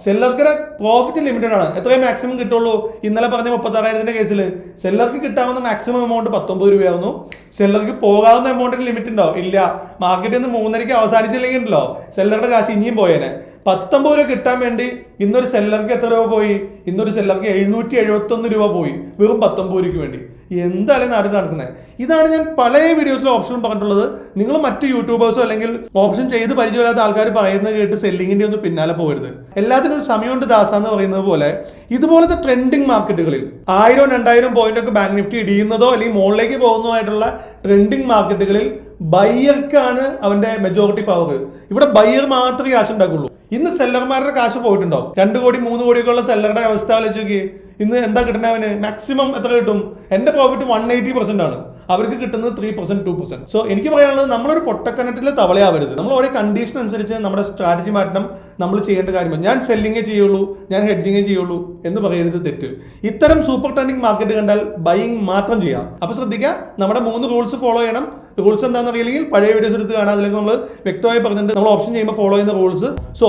സെല്ലർക്കുടെ പ്രോഫിറ്റ് ലിമിറ്റഡ് ആണ്. എത്രയും മാക്സിമം കിട്ടുള്ളൂ? ഇന്നലെ പറഞ്ഞ 36,000 കേസിൽ സെല്ലർക്ക് കിട്ടാവുന്ന മാക്സിമം എമൗണ്ട് 19 രൂപയായിരുന്നു. സെല്ലർക്ക് പോകാവുന്ന എമൗണ്ടിന് ലിമിറ്റ് ഉണ്ടോ? ഇല്ല. മാർക്കറ്റിൽ നിന്ന് 3:30 അവസാനിച്ചില്ലെങ്കിൽ ഉണ്ടല്ലോ സെല്ലറുടെ കാശ് ഇനിയും പോയേനെ. 19 രൂപ കിട്ടാൻ വേണ്ടി ഇന്നൊരു സെല്ലർക്ക് എത്ര രൂപ പോയി? ഇന്നൊരു സെല്ലർക്ക് 771 രൂപ പോയി, വെറും 19 രൂപയ്ക്ക് വേണ്ടി. എന്തായാലും നാട്ടിൽ നടക്കുന്നത്. ഇതാണ് ഞാൻ പല വീഡിയോസിലും ഓപ്ഷനും പറഞ്ഞിട്ടുള്ളത്. നിങ്ങൾ മറ്റ് യൂട്യൂബേഴ്സോ അല്ലെങ്കിൽ ഓപ്ഷൻ ചെയ്ത് പരിചയമില്ലാത്ത ആൾക്കാർ പറയുന്നത് കേട്ട് സെല്ലിങ്ങിന്റെ ഒന്നും പിന്നാലെ പോകരുത്. എല്ലാത്തിനും ഒരു സമയമുണ്ട് ദാസ എന്ന് പറയുന്നത് പോലെ ഇതുപോലത്തെ ട്രെൻഡിങ് മാർക്കറ്റുകളിൽ 1000-2000 പോയിന്റ് ഒക്കെ ബാങ്ക് നിഫ്റ്റി ഇടിയുന്നതോ അല്ലെങ്കിൽ മുകളിലേക്ക് പോകുന്നതോ ആയിട്ടുള്ള ട്രെൻഡിങ് മാർക്കറ്റുകളിൽ ബയ്യർക്കാണ് അവന്റെ മെജോറിറ്റി പവർ. ഇവിടെ ബയ്യർ മാത്രമേ കാശ് ഉണ്ടാക്കുള്ളൂ. ഇന്ന് സെല്ലർമാരുടെ കാശ് പോയിട്ടുണ്ടാവും. 2 കോടി 3 കോടിയൊക്കെ ഉള്ള സെല്ലറുടെ അവസ്ഥ ആലോചിച്ച് നോക്കി. ഇന്ന് എന്താ കിട്ടുന്നത് അവന് മാക്സിമം എത്ര കിട്ടും? എൻ്റെ പ്രോഫിറ്റ് 180% ആണ്, അവർക്ക് കിട്ടുന്നത് 3%, 2%. സോ എനിക്ക് പറയാനുള്ളത് നമ്മളൊരു പൊട്ടക്കിണറ്റിലെ തവളയാവരുത്. നമ്മൾ ഓരോ കണ്ടീഷൻ അനുസരിച്ച് നമ്മുടെ സ്ട്രാറ്റജി മാറ്റണം. നമ്മൾ ചെയ്യേണ്ട കാര്യമാണ് ഞാൻ സെല്ലിങ്ങേ ചെയ്യുള്ളൂ, ഞാൻ ഹെഡ്ജിങ്ങേ ചെയ്യുള്ളൂ എന്ന് പറയരുത്, തെറ്റ്. ഇത്തരം സൂപ്പർ ട്രെൻഡിങ് മാർക്കറ്റ് കണ്ടാൽ ബൈയിങ് മാത്രം ചെയ്യാം. അപ്പോൾ ശ്രദ്ധിക്കുക, നമ്മുടെ 3 റൂൾസ് ഫോളോ ചെയ്യണം. റൂൾസ് എന്താണെന്ന് അറിയില്ലെങ്കിൽ പഴയ വീഡിയോസ് എടുത്ത് കാണാം, അതിലേക്ക് നമ്മൾ വ്യക്തമായി പറഞ്ഞിട്ടുണ്ട് നമ്മൾ ഓപ്ഷൻ ചെയ്യുമ്പോൾ ഫോളോ ചെയ്യുന്ന റൂൾസ്. സോ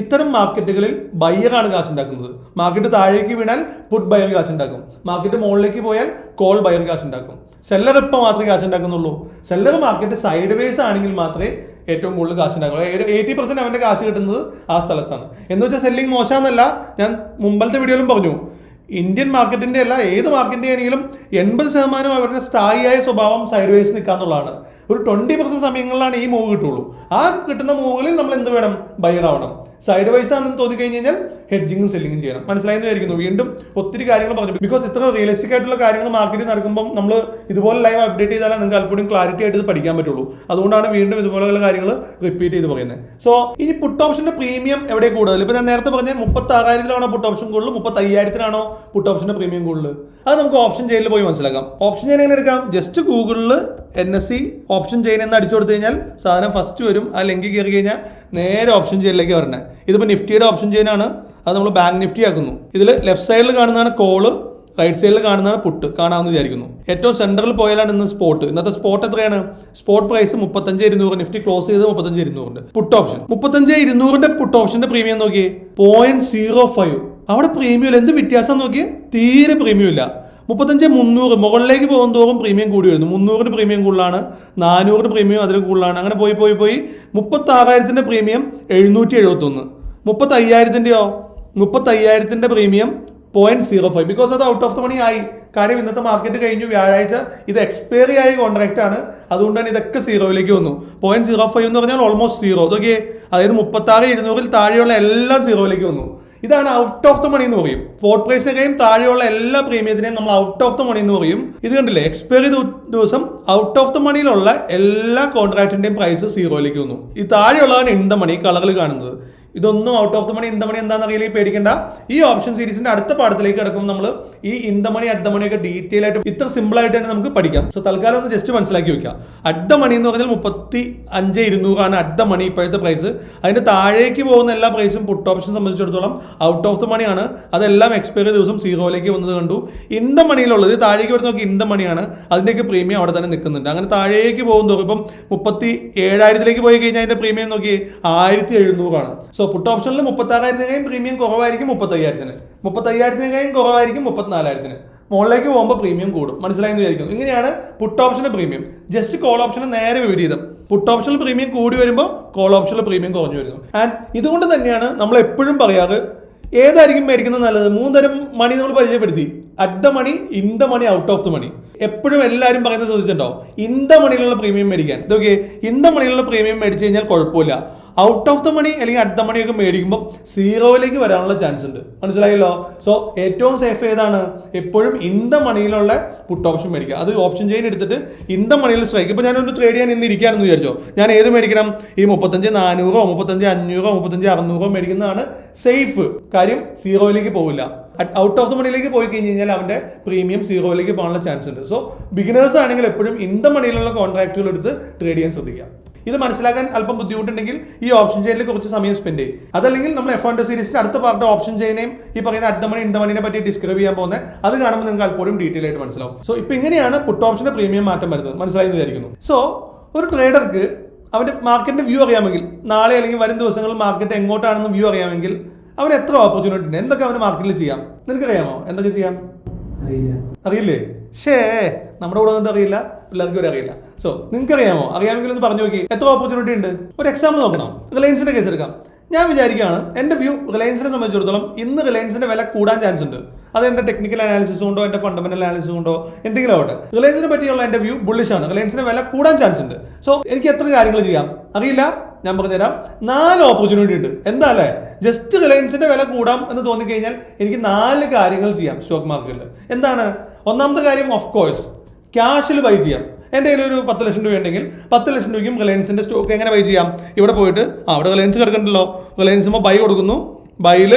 ഇത്തരം മാർക്കറ്റുകളിൽ ബയ്യറാണ് കാശ് ഉണ്ടാക്കുന്നത്. മാർക്കറ്റ് താഴേക്ക് വീണാൽ പുട്ട് ബയർ കാശ് ഉണ്ടാക്കും, മാർക്കറ്റ് മുകളിലേക്ക് പോയാൽ കോൾ ബയർ കാശ് ഉണ്ടാക്കും. സെല്ലർ ഇപ്പം മാത്രമേ കാശ് ഉണ്ടാക്കുന്നുള്ളൂ. സെല്ലർ മാർക്കറ്റ് സൈഡ് വേസ് ആണെങ്കിൽ മാത്രമേ ഏറ്റവും കൂടുതൽ കാശ് ഉണ്ടാക്കുള്ളൂ. 80% അവൻ്റെ കാശ് കിട്ടുന്നത് ആ സ്ഥലത്താണ്. എന്ന് വെച്ചാൽ സെല്ലിംഗ് മോശമെന്നല്ല, ഞാൻ മുമ്പത്തെ വീഡിയോയിലും പറഞ്ഞു. ഇന്ത്യൻ മാർക്കറ്റിന്റെ അല്ല, ഏത് മാർക്കറ്റിന്റെ ആണെങ്കിലും 80% അവരുടെ സ്ഥായിയായ സ്വഭാവം സൈഡ് വേസ് നിൽക്കാന്നുള്ളതാണ്. ഒരു 20% സമയങ്ങളിലാണ് ഈ മൂവ് കിട്ടുള്ളൂ. ആ കിട്ടുന്ന മൂവുകളിൽ നമ്മൾ എന്ത് വേണം? ബയർ ആവണം. സൈഡ് വൈസ് ആണെന്ന് തോന്നിക്കഴിഞ്ഞ് കഴിഞ്ഞാൽ ഹെഡ്ജിങ്ങും സെല്ലിങ്ങും ചെയ്യണം. മനസ്സിലായെന്ന് വിചാരിക്കുന്നു. വീണ്ടും ഒത്തിരി കാര്യങ്ങൾ പറഞ്ഞു. ബിക്കോസ് ഇത്ര റിയലിസ്റ്റിക് ആയിട്ടുള്ള കാര്യങ്ങൾ മാർക്കറ്റിൽ നടക്കുമ്പോൾ നമ്മൾ ഇതുപോലെ ലൈവ് അപ്ഡേറ്റ് ചെയ്താലേ നിങ്ങൾക്ക് അല്പം ക്ലാരിറ്റി ആയിട്ട് ഇത് പഠിക്കാൻ പറ്റുള്ളൂ. അതുകൊണ്ടാണ് വീണ്ടും ഇതുപോലെയുള്ള കാര്യങ്ങൾ റിപ്പീറ്റ് ചെയ്ത് പറയുന്നത്. സോ ഇനി പുട്ട് ഓപ്ഷന്റെ പ്രീമിയം എവിടെ കൂടുതൽ? ഇപ്പൊ ഞാൻ നേരത്തെ പറഞ്ഞ 36,000-ലാണോ പുട്ട് ഓപ്ഷൻ കൂടുതൽ, 35,000-ലാണോ പുട്ട് ഓപ്ഷന്റെ പ്രീമിയം കൂടുതൽ? അത് നമുക്ക് ഓപ്ഷൻ ചെയിനിൽ പോയി മനസ്സിലാക്കാം. ഓപ്ഷൻ ചെയിൻ എങ്ങനെ എടുക്കാം? ജസ്റ്റ് ഗൂഗിളിൽ NSE ഓപ്ഷൻ ചെയിൻ എന്ന് അടിച്ചു കൊടുത്തു കഴിഞ്ഞാൽ സാധനം ഫസ്റ്റ് വരും. ആ ലിങ്ക് കയറി കഴിഞ്ഞാൽ നേരെ ഓപ്ഷൻ ചെയിനിലേക്ക് വരണേ. ഇതിപ്പോൾ നിഫ്റ്റിയുടെ ഓപ്ഷൻ ചെയിനാണ്, അത് നമ്മൾ ബാങ്ക് നിഫ്റ്റി ആക്കുന്നു. ഇതിൽ ലെഫ്റ്റ് സൈഡിൽ കാണുന്നതാണ് കോള്, റൈറ്റ് സൈഡിൽ കാണുന്നതാണ് പുട്ട്. കാണാമെന്ന് വിചാരിക്കുന്നു. ഏറ്റവും സെൻട്രൽ പോയാലാണ് ഇന്ന് സ്പോട്ട്. ഇന്നത്തെ സ്പോട്ട് എത്രയാണ്? Spot price 35,200. നിഫ്റ്റി ക്ലോസ് ചെയ്ത് 35,200. പുട്ട് ഓപ്ഷൻ 35,200 പുട്ട് ഓപ്ഷന്റെ പ്രീമിയം നോക്കിയേ 0.05. അവിടെ പ്രീമിയം എന്ത് വ്യത്യാസം നോക്കിയേ? തീരെ പ്രീമിയം ഇല്ല. 35,300 മുകളിലേക്ക് പോകും തോറും പ്രീമിയം കൂടി വരുന്നു. 300 പ്രീമിയം കൂടുതലാണ്, 400 പ്രീമിയം അതിൽ കൂടുതലാണ്. അങ്ങനെ പോയി 36,000 പ്രീമിയം 771. 35,000-ൻ്റെയോ? 35,000 പ്രീമിയം 0.05. ബിക്കോസ് അത് ഔട്ട് ഓഫ് ദ മണി ആയി. കാര്യം ഇന്നത്തെ മാർക്കറ്റ് കഴിഞ്ഞു, വ്യാഴാഴ്ച ഇത് എക്സ്പയറി ആയ കോൺട്രാക്ട് ആണ്. അതുകൊണ്ടാണ് ഇതൊക്കെ സീറോയിലേക്ക് വന്നു. 0.05 എന്ന് പറഞ്ഞാൽ ഓൾമോസ്റ്റ് സീറോ. ഇതൊക്കെ അതായത് 36,200-ൽ താഴെയുള്ള എല്ലാം സീറോയിലേക്ക് വന്നു. ഇതാണ് ഔട്ട് ഓഫ് ദ മണി എന്ന് പറയും. സ്പോട്ട് പ്രൈസിനേക്കാളും താഴെയുള്ള എല്ലാ പ്രീമിയത്തിനെയും നമ്മൾ ഔട്ട് ഓഫ് ദ മണി എന്ന് പറയും. ഇത് കണ്ടില്ലേ, എക്സ്പയറി ദിവസം ഔട്ട് ഓഫ് ദ മണിയിലുള്ള എല്ലാ കോൺട്രാക്ടിന്റെയും പ്രൈസ് സീറോയിലേക്ക് വന്നു. ഈ താഴെയുള്ളതാണ് ഇൻ ദ മണി കളറിൽ കാണുന്നത്. ഇതൊന്നും out of the money, in the money എന്താണെന്ന് അറിയില്ല, പേടിക്കേണ്ട. ഈ ഓപ്ഷൻ സീരീസിന്റെ അടുത്ത പാഠത്തിലേക്ക് കിടക്കും നമ്മൾ ഈ in the money at the money ഒക്കെ ഡീറ്റെയിൽ ആയിട്ട് ഇത്ര സിമ്പിൾ ആയിട്ട് തന്നെ നമുക്ക് പഠിക്കാം. സോ തൽക്കാലം ഒന്ന് ജസ്റ്റ് മനസ്സിലാക്കി വെക്കാം. അറ്റ് ദ മണി എന്ന് പറഞ്ഞാൽ 35,200 അറ്റ് ദ മണി ഇപ്പോഴത്തെ പ്രൈസ്. അതിന്റെ താഴേക്ക് പോകുന്ന എല്ലാ പ്രൈസും പുട്ട് ഓപ്ഷൻ സംബന്ധിച്ചിടത്തോളം ഔട്ട് ഓഫ് ദ മണിയാണ്. അതെല്ലാം എക്സ്പയറി ദിവസം സീറോയിലേക്ക് വന്നത് കണ്ടു. ഇൻ ദ മണിയിലുള്ളത് താഴേക്ക് വരുന്ന നോക്കി ഇൻ ദ മണിയാണ്. അതിന്റെയൊക്കെ പ്രീമിയം അവിടെ തന്നെ നിൽക്കുന്നുണ്ട്. അങ്ങനെ താഴേക്ക് പോകും തോറും ഇപ്പം 37,000-ലേക്ക് പോയി കഴിഞ്ഞാൽ അതിന്റെ പ്രീമിയം നോക്കി 1,700 സോ പുട്ട് ഓപ്ഷനിൽ 36,000-നേക്കാളും പ്രീമിയം കുറവായിരിക്കും 35,000-ന്, 35,000-നേക്കാളും കുറവായിരിക്കും 34,000-ന്. മുകളിലേക്ക് പോകുമ്പോൾ പ്രീമിയം കൂടും. മനസ്സിലായെന്ന് വിചാരിക്കുന്നു. ഇങ്ങനെയാണ് പുട്ട് ഓപ്ഷന്റെ പ്രീമിയം. ജസ്റ്റ് കോൾ ഓപ്ഷന് നേരെ വിപരീതം. പുട്ട് ഓപ്ഷനിൽ പ്രീമിയം കൂടി വരുമ്പോൾ കോൾ ഓപ്ഷനിൽ പ്രീമിയം കുറഞ്ഞു വരുന്നു. ആൻഡ് ഇതുകൊണ്ട് തന്നെയാണ് നമ്മൾ എപ്പോഴും പറയാറ് ഏതായിരിക്കും മേടിക്കുന്നത് നല്ലത്? 3 തരം മണി നമ്മൾ പരിചയപ്പെടുത്തി. At the money, in the money, out of the money. എപ്പോഴും എല്ലാവരും പറയുന്നത് ശ്രദ്ധിച്ചിട്ടുണ്ടോ? ഇൻ ദ മണിയിലുള്ള പ്രീമിയം മേടിക്കാൻ. ഇതൊക്കെ ഇൻ ദ മണിയിലുള്ള പ്രീമിയം മേടിച്ചു കഴിഞ്ഞാൽ കുഴപ്പമില്ല. ഔട്ട് ഓഫ് ദ മണി അല്ലെങ്കിൽ അറ്റ് ദ മണി ഒക്കെ മേടിക്കുമ്പോൾ സീറോയിലേക്ക് വരാനുള്ള ചാൻസ് ഉണ്ട്. മനസ്സിലായല്ലോ? സോ ഏറ്റവും സേഫ് ഏതാണ്? എപ്പോഴും ഇൻ ദ മണിയിലുള്ള പുട്ട് ഓപ്ഷൻ മേടിക്കുക. അത് ഓപ്ഷൻ ചെയിൻ എടുത്തിട്ട് ഇൻ ദ മണിയിൽ സ്ട്രൈക്ക്. ഇപ്പോൾ ഞാനൊരു ട്രേഡ് ചെയ്യാൻ ഇന്ന് ഇരിക്കുകയാണെന്ന് വിചാരിച്ചോ, ഞാൻ ഏത് മേടിക്കണം? ഈ 35,400, 35,500, 35,600 മേടിക്കുന്നതാണ് സേഫ്. കാര്യം സീറോയിലേക്ക് പോകില്ല. ഔട്ട് ഓഫ് ദ മണിയിലേക്ക് പോയി കഴിഞ്ഞ് കഴിഞ്ഞാൽ അവന്റെ പ്രീമിയം സീറോയിലേക്ക് പോകാനുള്ള ചാൻസ് ഉണ്ട്. സോ ബിഗിനേഴ്സ് ആണെങ്കിൽ എപ്പോഴും ഇൻ ദ മണിയിലുള്ള കോൺട്രാക്റ്റുകൾ എടുത്ത് ട്രേഡ് ചെയ്യാൻ ശ്രദ്ധിക്കുക. ഇത് മനസ്സിലാക്കാൻ അല്പം ബുദ്ധിമുട്ടുണ്ടെങ്കിൽ ഈ ഓപ്ഷൻ ചെയിനിൽ കുറച്ച് സമയം സ്പെൻഡ് ചെയ്യും. അതല്ലെങ്കിൽ നമ്മൾ F1 സീരീസിന്റെ അടുത്ത പാർട്ട് ഓപ്ഷൻ ചെയിനെയും ഈ പറയുന്ന at the money, in the മണിനെ പറ്റി ഡിസ്ക്രൈബ് ചെയ്യാൻ പോകുന്നത്. അത് കാണുമ്പോൾ നിങ്ങൾക്ക് അല്പം ഡീറ്റെയിൽ ആയിട്ട് മനസ്സിലാവും. സോ ഇപ്പൊ ഇങ്ങനെയാണ് പുട്ട് ഓപ്ഷന്റെ പ്രീമിയം മാറ്റം വരുന്നത്. മനസ്സിലായി വിചാരിക്കുന്നു. സോ ഒരു ട്രേഡർക്ക് അവന്റെ മാർക്കറ്റിന്റെ വ്യൂ അറിയാമെങ്കിൽ, നാളെ അല്ലെങ്കിൽ വരും ദിവസങ്ങളിൽ മാർക്കറ്റ് എങ്ങോട്ടാണെന്ന് വ്യൂ അറിയാമെങ്കിൽ അവന് എത്ര ഓപ്പർച്യൂണിറ്റി ഉണ്ട്, എന്തൊക്കെ അവന് മാർക്കറ്റിൽ ചെയ്യാം? നിനക്കറിയാമോ എന്തൊക്കെ ചെയ്യാം? അറിയില്ലേ? നമ്മുടെ കൂടെ ഒന്നും അറിയില്ല, പിള്ളേർക്ക് വരെ അറിയില്ല. സോ നിങ്ങൾക്ക് അറിയാമോ? അറിയാമെങ്കിൽ ഒന്ന് പറഞ്ഞു നോക്കി എത്ര ഓപ്പർച്യൂണിറ്റി ഉണ്ട്. ഒരു എക്സാമ്പിൾ നോക്കണം. റിലയൻസിന്റെ കേസ് എടുക്കാം. ഞാൻ വിചാരിക്കുകയാണ് എൻ്റെ വ്യൂ റിലയൻസിനെ സംബന്ധിച്ചിടത്തോളം ഇന്ന് റിലയൻസിന്റെ വില കൂടാൻ ചാൻസ് ഉണ്ട്. അത് എൻ്റെ ടെക്നിക്കൽ അനാലിസിസ് കൊണ്ടോ എൻ്റെ ഫണ്ടമെന്റൽ അനാലിസിസ് കൊണ്ടോ എന്തെങ്കിലും ആവട്ടെ, റിലയൻസിനെ പറ്റിയുള്ള എൻ്റെ വ്യൂ ബുള്ളിഷ് ആണ്. റിലയൻസിന്റെ വില കൂടാൻ ചാൻസ് ഉണ്ട്. സോ എനിക്ക് എത്ര കാര്യങ്ങൾ ചെയ്യാം അറിയില്ല, ഞാൻ പറഞ്ഞുതരാം. 4 ഓപ്പർച്യൂണിറ്റി ഉണ്ട്. എന്താ അല്ലേ? ജസ്റ്റ് റിലയൻസിന്റെ വില കൂടാം എന്ന് തോന്നിക്കഴിഞ്ഞാൽ എനിക്ക് 4 കാര്യങ്ങൾ ചെയ്യാം സ്റ്റോക്ക് മാർക്കറ്റിൽ. എന്താണ്? ഒന്നാമത്തെ കാര്യം, ഓഫ് കോഴ്സ് ക്യാഷിൽ ബൈ ചെയ്യാം. എൻ്റെ കയ്യിൽ ഒരു 10 ലക്ഷം രൂപ ഉണ്ടെങ്കിൽ 10 ലക്ഷം രൂപയ്ക്കും റിലയൻസിന്റെ സ്റ്റോക്ക് എങ്ങനെ ബൈ ചെയ്യാം? ഇവിടെ പോയിട്ട് അവിടെ റിലയൻസ് കിടക്കണ്ടല്ലോ, റിലയൻസുമ്പോൾ ബൈ കൊടുക്കുന്നു. ബൈയിൽ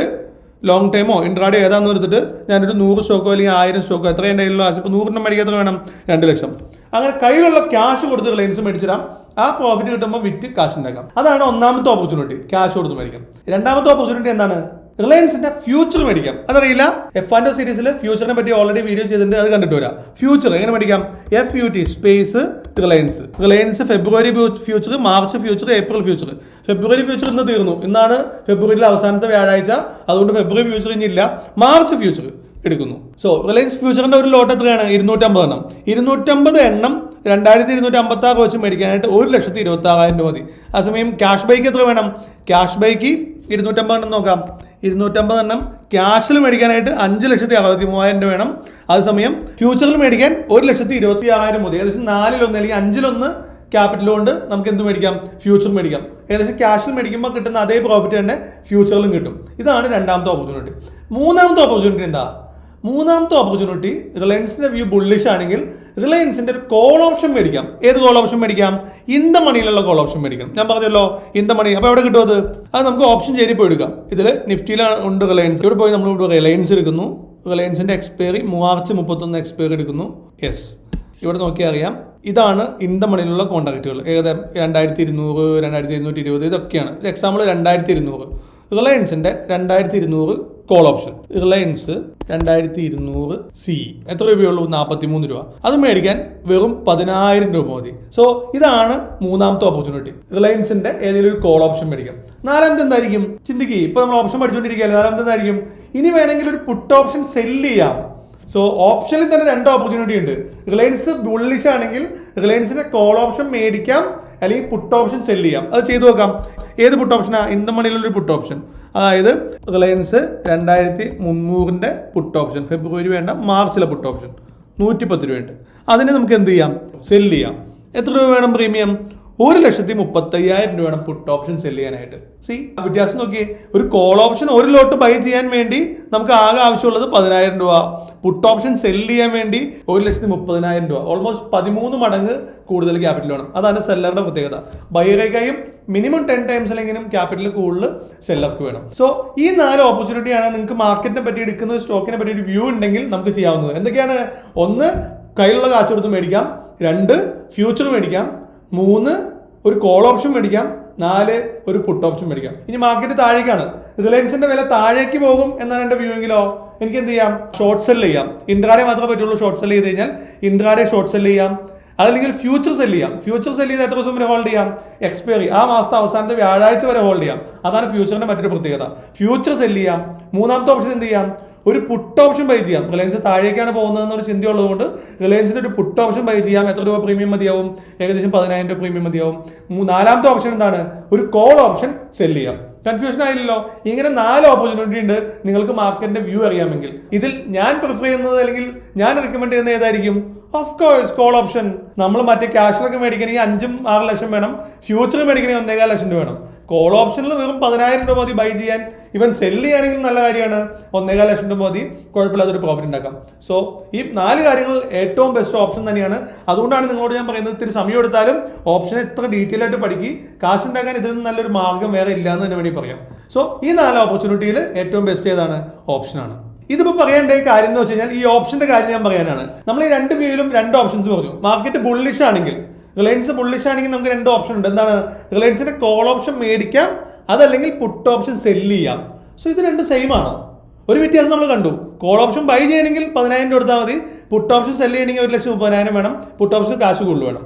ലോങ് ടൈമോ ഇൻട്രാഡേ ഏതാണെന്ന് എടുത്തിട്ട് ഞാനൊരു 100 സ്റ്റോക്കോ അല്ലെങ്കിൽ 1000 സ്റ്റോക്കോ എത്ര എൻ്റെ കയ്യിലുള്ള ആശ, ഇപ്പോൾ 100 മേടിക്കാൻ എത്ര വേണം? 2 ലക്ഷം. അങ്ങനെ കയ്യിലുള്ള ക്യാഷ് കൊടുത്ത് റിലയൻസ് മേടിച്ചിടാം. ആ പ്രോഫിറ്റ് കിട്ടുമ്പോൾ വിറ്റ് കാശ് ഉണ്ടാക്കാം. അതാണ് ഒന്നാമത്തെ ഓപ്പർച്യൂണിറ്റി, ക്യാഷ് കൊടുത്ത് മേടിക്കാം. രണ്ടാമത്തെ ഓപ്പർച്യൂണിറ്റി എന്താണ്? റിലയൻസിന്റെ ഫ്യൂച്ചർ മേടിക്കാം. അതറിയില്ല, F&O സീരീസിൽ ഫ്യൂച്ചറിനെ പറ്റി ഓൾറെഡി വീഡിയോ ചെയ്തിട്ടുണ്ട്, അത് കണ്ടിട്ട് വരാം. ഫ്യൂച്ചർ എങ്ങനെ മേടിക്കാം? FUT സ്പേസ് റിലയൻസ് ഫെബ്രുവരി future, March future, April future. ഫെബ്രുവരി ഫ്യൂച്ചർ ഇന്ന് തീർന്നു, ഇന്നാണ് ഫെബ്രുവരിയിലെ അവസാനത്തെ വ്യാഴാഴ്ച, അതുകൊണ്ട് ഫെബ്രുവരി ഫ്യൂച്ചർ ഇനിയില്ല. മാർച്ച് ഫ്യൂച്ചർ എടുക്കുന്നു. സോ റിലയൻസ് ഫ്യൂച്ചറിന്റെ ഒരു ലോട്ട് എത്രയാണ്? 250 എണ്ണം. 250 എണ്ണം 2256 വെച്ച് മേടിക്കാനായിട്ട് 1,26,000 രൂപ മതി. അതേസമയം ക്യാഷ് ബൈക്ക് എത്ര വേണം? ക്യാഷ് ബൈക്ക് 250 എണ്ണം നോക്കാം. 250 എണ്ണം ക്യാഷിൽ മേടിക്കാനായിട്ട് 5,63,000 രൂപ വേണം. അതേസമയം ഫ്യൂച്ചറിൽ മേടിക്കാൻ 1,26,000 മതി. ഏകദേശം 4-1 അല്ലെങ്കിൽ 5-1 ക്യാപിറ്റൽ കൊണ്ട് നമുക്ക് എന്ത് മേടിക്കാം? ഫ്യൂച്ചർ മേടിക്കാം. ഏകദേശം ക്യാഷിൽ മേടിക്കുമ്പോൾ കിട്ടുന്ന അതേ പ്രോഫിറ്റ് തന്നെ ഫ്യൂച്ചറിലും കിട്ടും. ഇതാണ് രണ്ടാമത്തെ ഓപ്പർച്യൂണിറ്റി. മൂന്നാമത്തെ ഓപ്പർച്യൂണിറ്റി എന്താ? മൂന്നാമത്തെ ഓപ്പർച്യൂണിറ്റി, റിലയൻസിന്റെ വ്യൂ ബുള്ളിഷ് ആണെങ്കിൽ റിലയൻസിന്റെ ഒരു കോൾ ഓപ്ഷൻ മേടിക്കാം. ഏത് കോൾ ഓപ്ഷൻ മേടിക്കാം? ഇൻ ദ മണിയിലുള്ള കോൾ ഓപ്ഷൻ മേടിക്കണം. ഞാൻ പറഞ്ഞല്ലോ ഇൻ ദ മണി. അപ്പോൾ എവിടെ കിട്ടും അത്? നമുക്ക് ഓപ്ഷൻ ചെയ്ത് പോയി എടുക്കാം. ഇതിൽ നിഫ്റ്റിയിലാണ് ഉണ്ട് റിലയൻസ്. ഇവിടെ പോയി നമ്മൾ ഇവിടെ റിലയൻസ് എടുക്കുന്നു. റിലയൻസിന്റെ എക്സ്പയറി മാർച്ച് 31 എക്സ്പയറി എടുക്കുന്നു. യെസ്, ഇവിടെ നോക്കിയാൽ അറിയാം. ഇതാണ് ഇൻ ദ മണിയിലുള്ള കോൺട്രാക്റ്റുകൾ. ഏകദേശം 2200, 2220 ഇതൊക്കെയാണ്. ഇത് example 2200. റിലയൻസിന്റെ 2200 call option. Reliance 2200 C എത്ര രൂപയുള്ളൂ? 43 രൂപ. അത് മേടിക്കാൻ വെറും 10,000 രൂപ മതി. സോ ഇതാണ് മൂന്നാമത്തെ ഓപ്പർച്യൂണിറ്റി, റിലയൻസിന്റെ ഏതെങ്കിലും ഒരു കോൾ ഓപ്ഷൻ മേടിക്കാം. നാലാമത്തെ എന്തായിരിക്കും? ചിന്തിക്കുക. ഇപ്പൊ നമ്മൾ ഓപ്ഷൻ പഠിച്ചുകൊണ്ടിരിക്കുകയല്ലേ. നാലാമത്തെ എന്തായിരിക്കും? ഇനി വേണമെങ്കിൽ ഒരു പുട്ട് ഓപ്ഷൻ സെല്ല് ചെയ്യാം. സോ ഓപ്ഷനിൽ തന്നെ 2 ഓപ്പർച്യൂണിറ്റി ഉണ്ട്. റിലയൻസ് ബുള്ളിഷ് ആണെങ്കിൽ റിലയൻസിന്റെ കോൾ ഓപ്ഷൻ മേടിക്കാം, അല്ലെങ്കിൽ പുട്ട് ഓപ്ഷൻ സെല്ല് ചെയ്യാം. അത് ചെയ്തു നോക്കാം. ഏത് പുട്ട് ഓപ്ഷനാ? ഇൻ ദ മണിയിലുള്ളൊരു പുട്ട് ഓപ്ഷൻ. അതായത് റിലയൻസ് 2300 പുട്ട് ഓപ്ഷൻ. ഫെബ്രുവരി വേണ്ട, മാർച്ചിലെ പുട്ട് ഓപ്ഷൻ 110 രൂപയുണ്ട്. അതിന് നമുക്ക് എന്ത് ചെയ്യാം? സെല്ല് ചെയ്യാം. എത്ര രൂപ വേണം പ്രീമിയം? 1,35,000 രൂപ വേണം പുട്ട് ഓപ്ഷൻ സെല്ല് ചെയ്യാനായിട്ട്. സി വ്യത്യാസം നോക്കിയേ. ഒരു കോൾ ഓപ്ഷൻ ഒരു ലോട്ട് ബൈ ചെയ്യാൻ വേണ്ടി നമുക്ക് ആകെ ആവശ്യമുള്ളത് 10,000 രൂപ. പുട്ട് ഓപ്ഷൻ സെല്ല് ചെയ്യാൻ വേണ്ടി 1,30,000 രൂപ. ഓൾമോസ്റ്റ് 13 മടങ്ങ് കൂടുതൽ ക്യാപിറ്റൽ വേണം. അതാണ് സെല്ലറുടെ പ്രത്യേകത. ബൈറേക്കായും മിനിമം 10 ടൈംസ് അല്ലെങ്കിലും ക്യാപിറ്റൽ കൂടുതൽ സെല്ലർക്ക് വേണം. സോ ഈ 4 ഓപ്പർച്യൂണിറ്റിയാണ് നിങ്ങൾക്ക് മാർക്കറ്റിനെ പറ്റി എടുക്കുന്ന സ്റ്റോക്കിനെ പറ്റി ഒരു വ്യൂ ഉണ്ടെങ്കിൽ നമുക്ക് ചെയ്യാവുന്നത്. എന്തൊക്കെയാണ്? 1, കയ്യിലുള്ള കാശ് കൊടുത്ത് മേടിക്കാം. 2, ഫ്യൂച്ചർ മേടിക്കാം. 3, ഒരു കോൾ ഓപ്ഷൻ മേടിക്കാം. 4, ഒരു പുട്ട് ഓപ്ഷൻ മേടിക്കാം. ഇനി മാർക്കറ്റ് താഴേക്കാണ്, റിലയൻസിന്റെ വില താഴേക്ക് പോകും എന്നാണ് എന്റെ വ്യൂ എങ്കിലോ എനിക്ക് എന്ത് ചെയ്യാം? ഷോർട്ട് സെൽ ചെയ്യാം. ഇൻട്രാഡേ മാത്രമേ പറ്റുള്ളൂ ഷോർട്ട് സെൽ ചെയ്ത് കഴിഞ്ഞാൽ. ഇൻട്രാഡേ ഷോർട്ട് സെൽ ചെയ്യാം. അതല്ലെങ്കിൽ ഫ്യൂച്ചർ സെൽ ചെയ്യാം. ഫ്യൂച്ചർ സെൽ ചെയ്ത് എത്ര ദിവസം വരെ ഹോൾഡ് ചെയ്യാം? എക്സ്പയറി ആ മാസത്തെ അവസാനത്തെ വ്യാഴാഴ്ച വരെ ഹോൾഡ് ചെയ്യാം. അതാണ് ഫ്യൂച്ചറിന്റെ മറ്റൊരു പ്രത്യേകത. ഫ്യൂച്ചർ സെൽ ചെയ്യാം. മൂന്നാമത്തെ ഓപ്ഷൻ എന്ത് ചെയ്യാം? ഒരു പുട്ട് ഓപ്ഷൻ ബൈ ചെയ്യാം. റിലയൻസ് താഴേക്കാണ് പോകുന്നതെന്നൊരു ചിന്തയുള്ളതുകൊണ്ട് റിലയൻസിന്റെ ഒരു പുട്ട് ഓപ്ഷൻ ബൈ ചെയ്യാം. എത്ര രൂപ പ്രീമിയം മതിയാവും? ഏകദേശം 10,000 രൂപ പ്രീമിയം മതിയാവും. നാലാമത്തെ ഓപ്ഷൻ എന്താണ്? ഒരു കോൾ ഓപ്ഷൻ സെൽ ചെയ്യാം. കൺഫ്യൂഷൻ ആയില്ലല്ലോ. ഇങ്ങനെ 4 ഓപ്പർച്യൂണിറ്റി ഉണ്ട് നിങ്ങൾക്ക് മാർക്കറ്റിന്റെ വ്യൂ അറിയാമെങ്കിൽ. ഇതിൽ ഞാൻ പ്രിഫർ ചെയ്യുന്നത് അല്ലെങ്കിൽ ഞാൻ റെക്കമെൻഡ് ചെയ്യുന്നത് ഏതായിരിക്കും? Of course call option. നമ്മൾ മറ്റേ ക്യാഷിലൊക്കെ മേടിക്കണമെങ്കിൽ 5-6 ലക്ഷം വേണം. ഫ്യൂച്ചർ മേടിക്കണമെങ്കിൽ 1,4 ലക്ഷം രൂപ വേണം. കോൾ ഓപ്ഷനിൽ വെറും 10,000 രൂപ മതി ബൈ ചെയ്യാൻ. ഇവൻ സെല്ല് ചെയ്യുകയാണെങ്കിൽ നല്ല കാര്യമാണ്. 1,4 ലക്ഷം രൂപ മതി, കുഴപ്പമില്ലാത്തൊരു പ്രോഫിറ്റ് ഉണ്ടാക്കാം. സോ ഈ 4 കാര്യങ്ങൾ ഏറ്റവും ബെസ്റ്റ് ഓപ്ഷൻ തന്നെയാണ്. അതുകൊണ്ടാണ് നിങ്ങളോട് ഞാൻ പറയുന്നത്, ഇത്തിരി സമയം എടുത്താലും ഓപ്ഷൻ എത്ര ഡീറ്റെയിൽ ആയിട്ട് പഠിക്കുക. കാശ് ഉണ്ടാക്കാൻ ഇതിൽ നിന്ന് നല്ലൊരു മാർഗ്ഗം വേറെ ഇല്ല എന്ന് തന്നെ വേണ്ടി പറയാം. സോ ഈ 4 ഓപ്പർച്യൂണിറ്റിയിൽ ഏറ്റവും ബെസ്റ്റ് ഏതാണ്? ഓപ്ഷനാണ്. ഇതിപ്പോൾ പറയേണ്ട കാര്യം എന്ന് വെച്ച് കഴിഞ്ഞാൽ ഈ ഓപ്ഷന്റെ കാര്യം ഞാൻ പറയാനാണ്. നമ്മൾ ഈ 2 വ്യൂയിലും 2 ഓപ്ഷൻസ് പറഞ്ഞു. മാർക്കറ്റ് ബുള്ളിഷ് ആണെങ്കിൽ, റിലയൻസ് ബുള്ളിഷ് ആണെങ്കിൽ നമുക്ക് 2 ഓപ്ഷൻ ഉണ്ട്. എന്താണ്? റിലയൻസിന്റെ കോൾ ഓപ്ഷൻ മേടിക്കാം, അതല്ലെങ്കിൽ പുട്ട് ഓപ്ഷൻ സെല്ല് ചെയ്യാം. സോ ഇത് 2 സെയിം ആണ്. ഒരു വ്യത്യാസം നമ്മൾ കണ്ടു. കോൾ ഓപ്ഷൻ ബൈ ചെയ്യണമെങ്കിൽ 10,000 രൂപ കൊടുത്താൽ മതി. പുട്ട് ഓപ്ഷൻ സെല്ല് ചെയ്യണമെങ്കിൽ 1,30,000 വേണം. പുട്ട് ഓപ്ഷൻ കാശ് കൂടുതൽ വേണം.